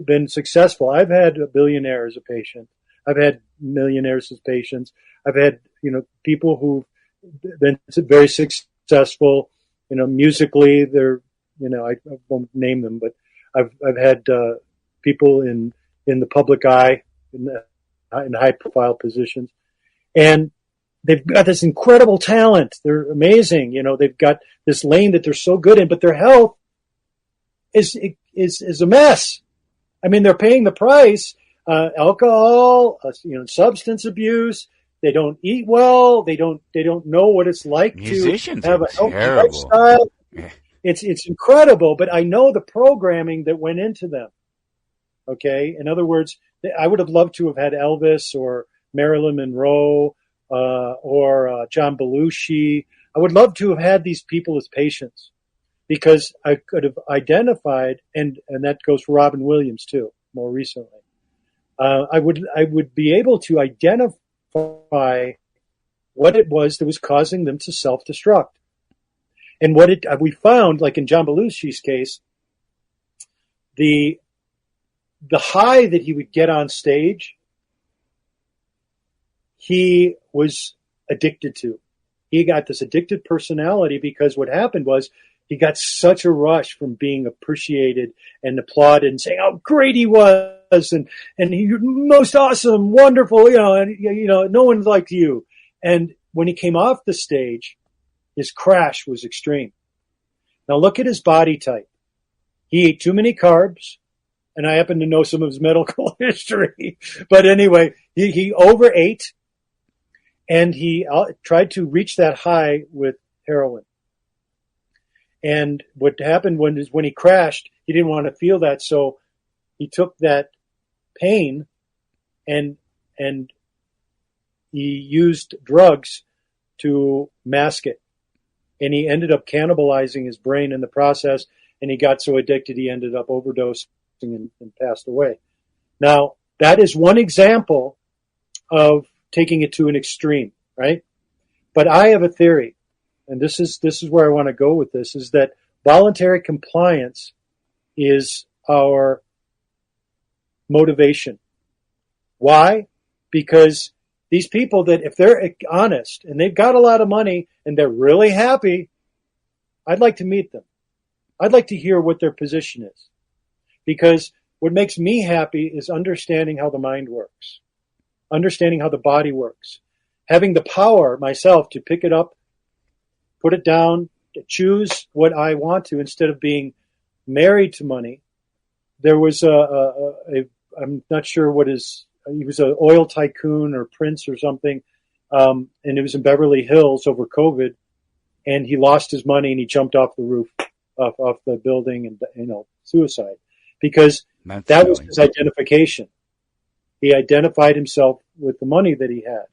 been successful, I've had a billionaire as a patient. I've had millionaires as patients. I've had, people who've been very successful, musically. They're, I won't name them, but I've had people in the public eye in high profile positions, and they've got this incredible talent. They're amazing. They've got this lane that they're so good in, but their health is a mess. I mean, they're paying the price. Alcohol, substance abuse. They don't eat well. They don't know what it's like Musicians to have a healthy terrible lifestyle. Yeah. It's incredible, but I know the programming that went into them. Okay. In other words, I would have loved to have had Elvis or Marilyn Monroe, or John Belushi. I would love to have had these people as patients, because I could have identified, and that goes for Robin Williams too, more recently. I would be able to identify what it was that was causing them to self-destruct. And what we found, like in John Belushi's case, the high that he would get on stage, he was addicted to. He got this addicted personality because what happened was he got such a rush from being appreciated and applauded and saying how great he was and he most awesome, wonderful, no one liked you. And when he came off the stage, his crash was extreme. Now look at his body type. He ate too many carbs, and I happen to know some of his medical history. But anyway, he overate. And he tried to reach that high with heroin. And what happened when he crashed, he didn't want to feel that, so he took that pain and he used drugs to mask it. And he ended up cannibalizing his brain in the process, and he got so addicted he ended up overdosing and passed away. Now, that is one example of taking it to an extreme, right? But I have a theory, and this is where I want to go with this, is that voluntary compliance is our motivation. Why? Because these people that, if they're honest and they've got a lot of money and they're really happy, I'd like to meet them. I'd like to hear what their position is. Because what makes me happy is understanding how the mind works. Understanding how the body works, having the power myself to pick it up, put it down, to choose what I want to instead of being married to money. There was I'm not sure he was an oil tycoon or prince or something, and it was in Beverly Hills over COVID, and he lost his money and he jumped off the roof, off the building, and suicide, because that was his identification. He identified himself with the money that he had.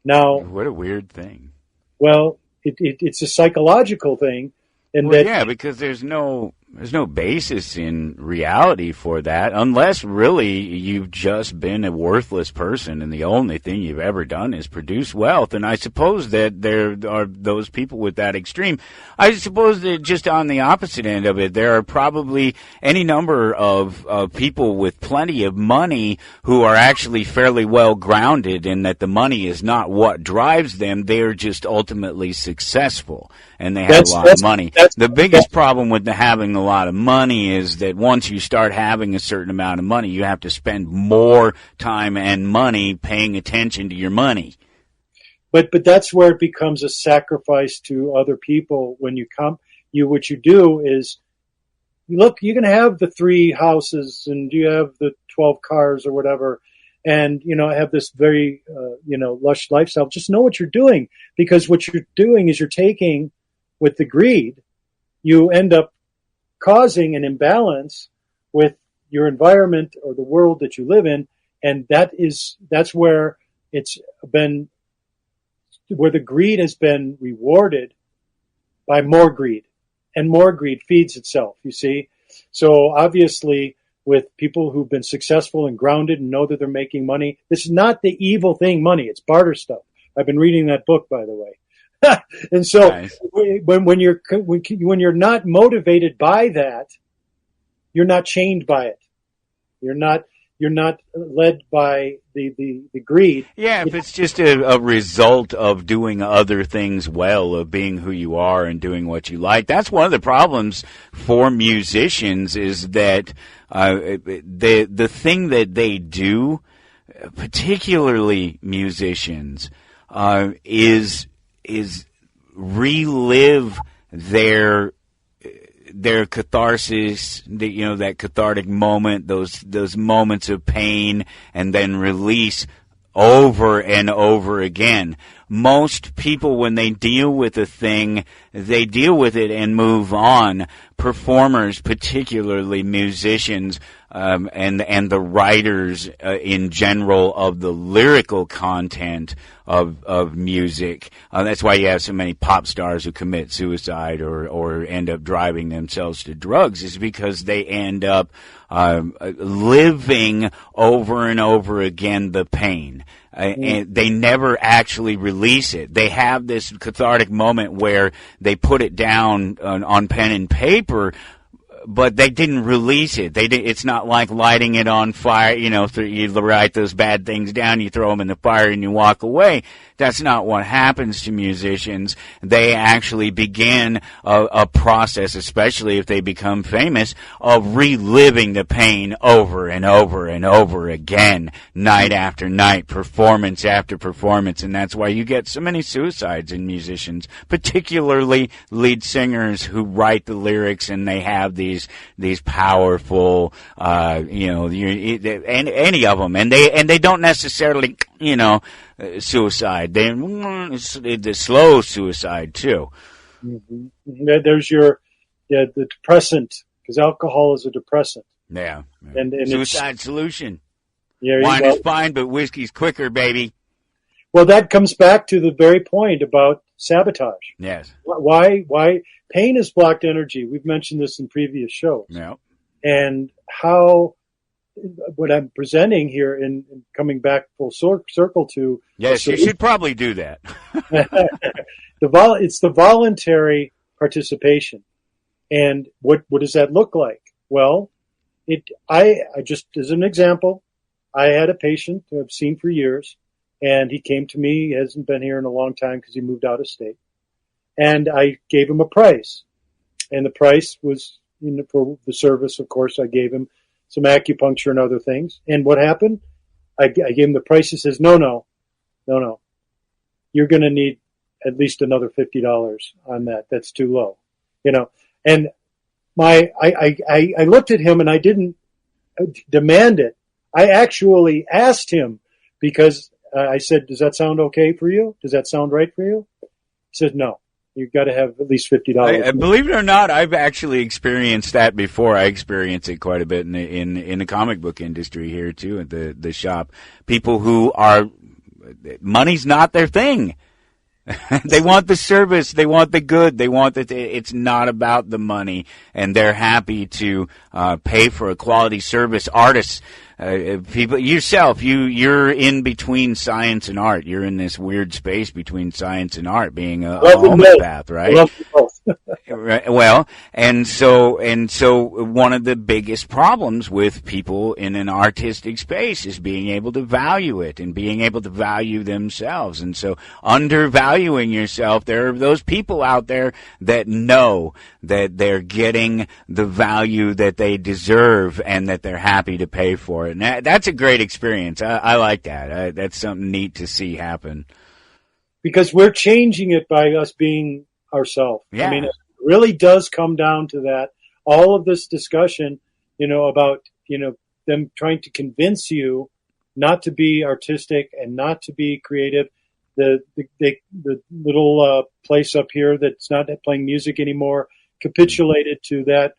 Now, what a weird thing. Well, it's a psychological thing, and because there's no basis in reality for that, unless really you've just been a worthless person and the only thing you've ever done is produce wealth. And I suppose that there are those people with that extreme. I suppose that just on the opposite end of it, there are probably any number of people with plenty of money who are actually fairly well grounded, and that the money is not what drives them. They're just ultimately successful, and they have a lot of money. The biggest problem with having a lot of money is that once you start having a certain amount of money, you have to spend more time and money paying attention to your money. But that's where it becomes a sacrifice to other people. When you come, what you do is, look, you can have the 3 houses and you have the 12 cars or whatever, and have this very lush lifestyle. Just know what you're doing, because what you're doing is you're taking, with the greed, you end up causing an imbalance with your environment or the world that you live in, and that's where it's been, where the greed has been rewarded by more greed, and more greed feeds itself, you see. So obviously, with people who've been successful and grounded and know that they're making money, this is not the evil thing, money. It's barter stuff. I've been reading that book, by the way. And so nice. when you're not motivated by that, you're not chained by it. You're not led by the greed. Yeah, if it's just a result of doing other things well, of being who you are and doing what you like. That's one of the problems for musicians, is that the thing that they do, particularly musicians, is relive their catharsis, that cathartic moment, those moments of pain, and then release over and over again. Most people, when they deal with a thing, they deal with it and move on. Performers, particularly musicians, and the writers in general of the lyrical content of music. That's why you have so many pop stars who commit suicide or end up driving themselves to drugs, is because they end up living over and over again the pain. And they never actually release it. They have this cathartic moment where they put it down on pen and paper, but they didn't release it. It's not like lighting it on fire. You write those bad things down, you throw them in the fire, and you walk away. That's not what happens to musicians. They actually begin a process, especially if they become famous, of reliving the pain over and over and over again, night after night, performance after performance. And that's why you get so many suicides in musicians, particularly lead singers who write the lyrics, and they have these powerful, any of them, and they don't necessarily, suicide. The slow suicide too. Mm-hmm. There's the depressant, because alcohol is a depressant. Yeah. And suicide solution. Yeah, wine is fine, but whiskey's quicker, baby. Well, that comes back to the very point about sabotage. Yes. Why pain is blocked energy. We've mentioned this in previous shows. Yeah. And how what I'm presenting here and coming back full circle to. Yes, you should probably do that. It's the voluntary participation. And what does that look like? Well, I just, as an example, I had a patient who I've seen for years, and he came to me. He hasn't been here in a long time because he moved out of state. And I gave him a price. And the price was, for the service, of course, I gave him some acupuncture and other things. And what happened? I gave him the price. He says, no. You're going to need at least another $50 on that. That's too low. And I looked at him and I didn't demand it. I actually asked him because I said, does that sound okay for you? Does that sound right for you? He said, no. You've got to have at least $50. Believe it or not, I've actually experienced that before. I experience it quite a bit in the comic book industry here too, at the shop. People who are, money's not their thing. They want the service. They want the good. They want that. It's not about the money, and they're happy to pay for a quality service. Artists, people, yourself, you're in between science and art. You're in this weird space between science and art, being a homeopath, right? Right. Well, and so one of the biggest problems with people in an artistic space is being able to value it and being able to value themselves. And so undervaluing yourself, there are those people out there that know that they're getting the value that they deserve and that they're happy to pay for it. And that's a great experience. I like that. That's something neat to see happen. Because we're changing it by us being ourselves. Yeah. I mean, it really does come down to that. All of this discussion, about, them trying to convince you not to be artistic and not to be creative. The little place up here that's not playing music anymore capitulated to that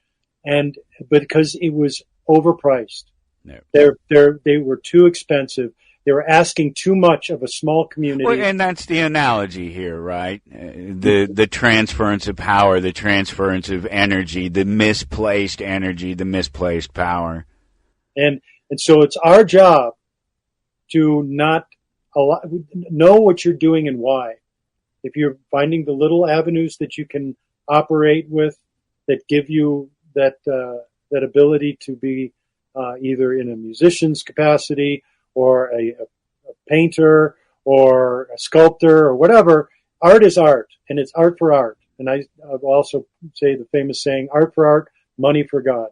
and because it was overpriced. No. They were too expensive. They were asking too much of a small community. Well, and that's the analogy here, right? The transference of power, the transference of energy, the misplaced energy, the misplaced power. And so it's our job to not know what you're doing and why. If you're finding the little avenues that you can operate with that give you that ability to be either in a musician's capacity or a painter or a sculptor or whatever, art is art, and it's art for art. And I also say the famous saying, art for art, money for God.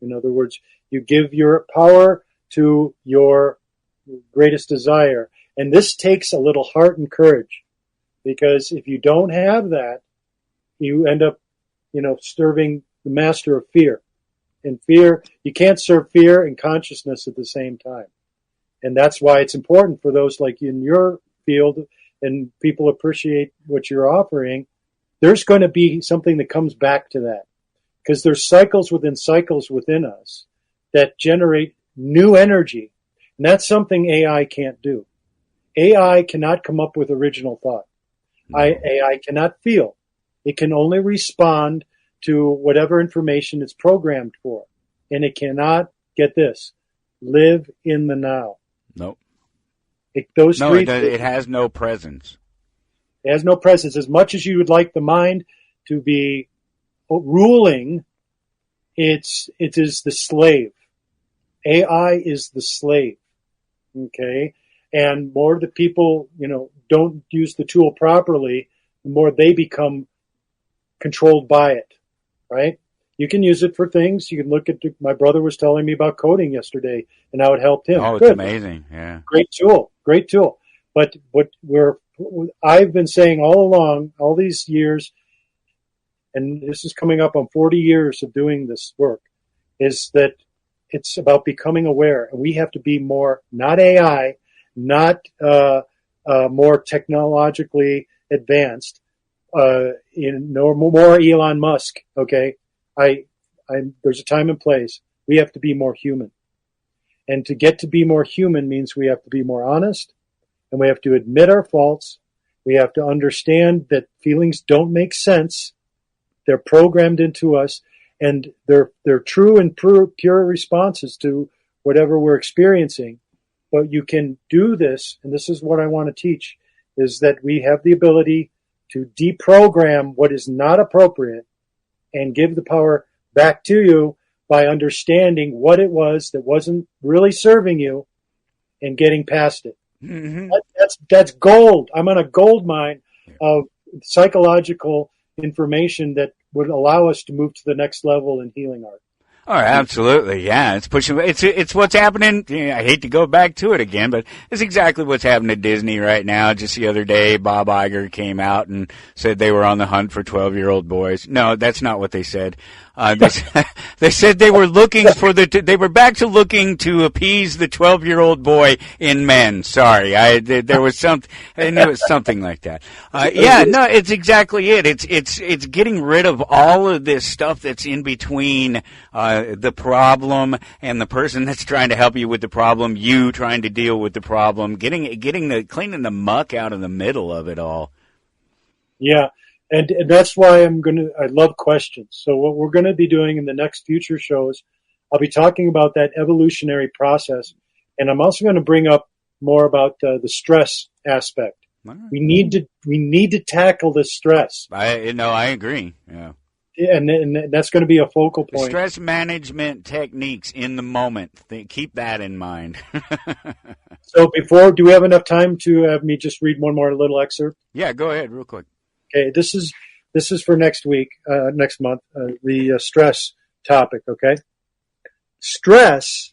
In other words, you give your power to your greatest desire. And this takes a little heart and courage, because if you don't have that, you end up, serving the master of fear. And fear, you can't serve fear and consciousness at the same time. And that's why it's important for those like in your field, and people appreciate what you're offering. There's going to be something that comes back to that, because there's cycles within us that generate new energy. And that's something AI can't do. AI cannot come up with original thought. AI cannot feel. It can only respond to whatever information it's programmed for. And it cannot, get this, live in the now. Nope. It has no presence. It has no presence. As much as you would like the mind to be ruling, it is the slave. AI is the slave. Okay? And more the people, don't use the tool properly, the more they become controlled by it. Right? You can use it for things. You can look at, my brother was telling me about coding yesterday and how it helped him. Oh, it's amazing. Yeah. Great tool. But what I've been saying all along, all these years, and this is coming up on 40 years of doing this work, is that it's about becoming aware. And we have to be more, not AI, not more technologically advanced, more Elon Musk. Okay, there's a time and place. We have to be more human, and to get to be more human means we have to be more honest, and we have to admit our faults. We have to understand that feelings don't make sense; they're programmed into us, and they're true and pure responses to whatever we're experiencing. But you can do this, and this is what I want to teach: is that we have the ability to deprogram what is not appropriate and give the power back to you by understanding what it was that wasn't really serving you and getting past it. Mm-hmm. That's gold. I'm on a gold mine of psychological information that would allow us to move to the next level in healing art. Oh, absolutely. Yeah. It's pushing, it's what's happening. I hate to go back to it again, but it's exactly what's happening at Disney right now. Just the other day, Bob Iger came out and said they were on the hunt for 12-year-old boys. No, that's not what they said. They said they were looking for they were back to looking to appease the 12-year-old boy in men. Sorry. There was I knew it was something like that. Yeah, no, it's exactly it. It's getting rid of all of this stuff that's in between, the problem and the person that's trying to help you with the problem, you trying to deal with the problem, cleaning the muck out of the middle of it all. Yeah. And that's why I love questions. So what we're going to be doing in the next future shows, I'll be talking about that evolutionary process. And I'm also going to bring up more about the stress aspect. Right. We need to tackle the stress. I agree. Yeah. And that's going to be a focal point. Stress management techniques in the moment. Keep that in mind. So do we have enough time to have me just read one more little excerpt? Yeah, go ahead real quick. Okay, this is for next month, the stress topic, okay? Stress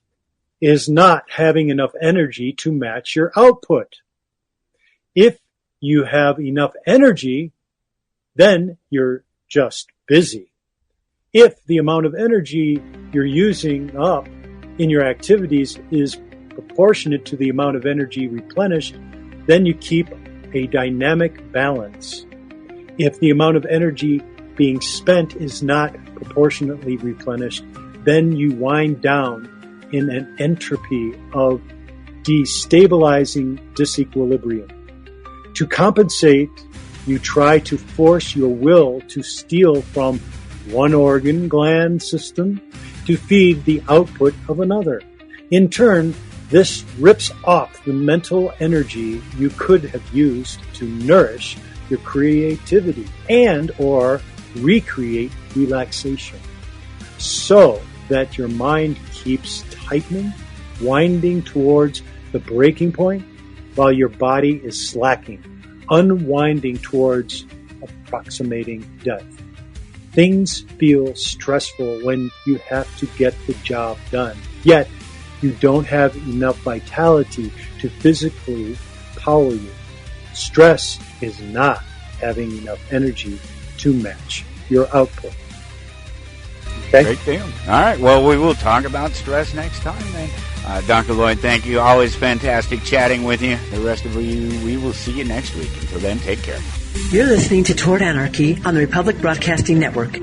is not having enough energy to match your output. If you have enough energy, then you're just busy. If the amount of energy you're using up in your activities is proportionate to the amount of energy replenished, then you keep a dynamic balance. If the amount of energy being spent is not proportionately replenished, then you wind down in an entropy of destabilizing disequilibrium. To compensate, you try to force your will to steal from one organ gland system to feed the output of another. In turn, this rips off the mental energy you could have used to nourish your creativity and or recreate relaxation, so that your mind keeps tightening, winding towards the breaking point, while your body is slacking, unwinding towards approximating death. Things feel stressful when you have to get the job done, yet you don't have enough vitality to physically power you. Stress is not having enough energy to match your output. Okay? Great deal. All right. Well, we will talk about stress next time then. Dr. Lloyd, thank you. Always fantastic chatting with you. The rest of you, we will see you next week. Until then, take care. You're listening to Toward Anarchy on the Republic Broadcasting Network.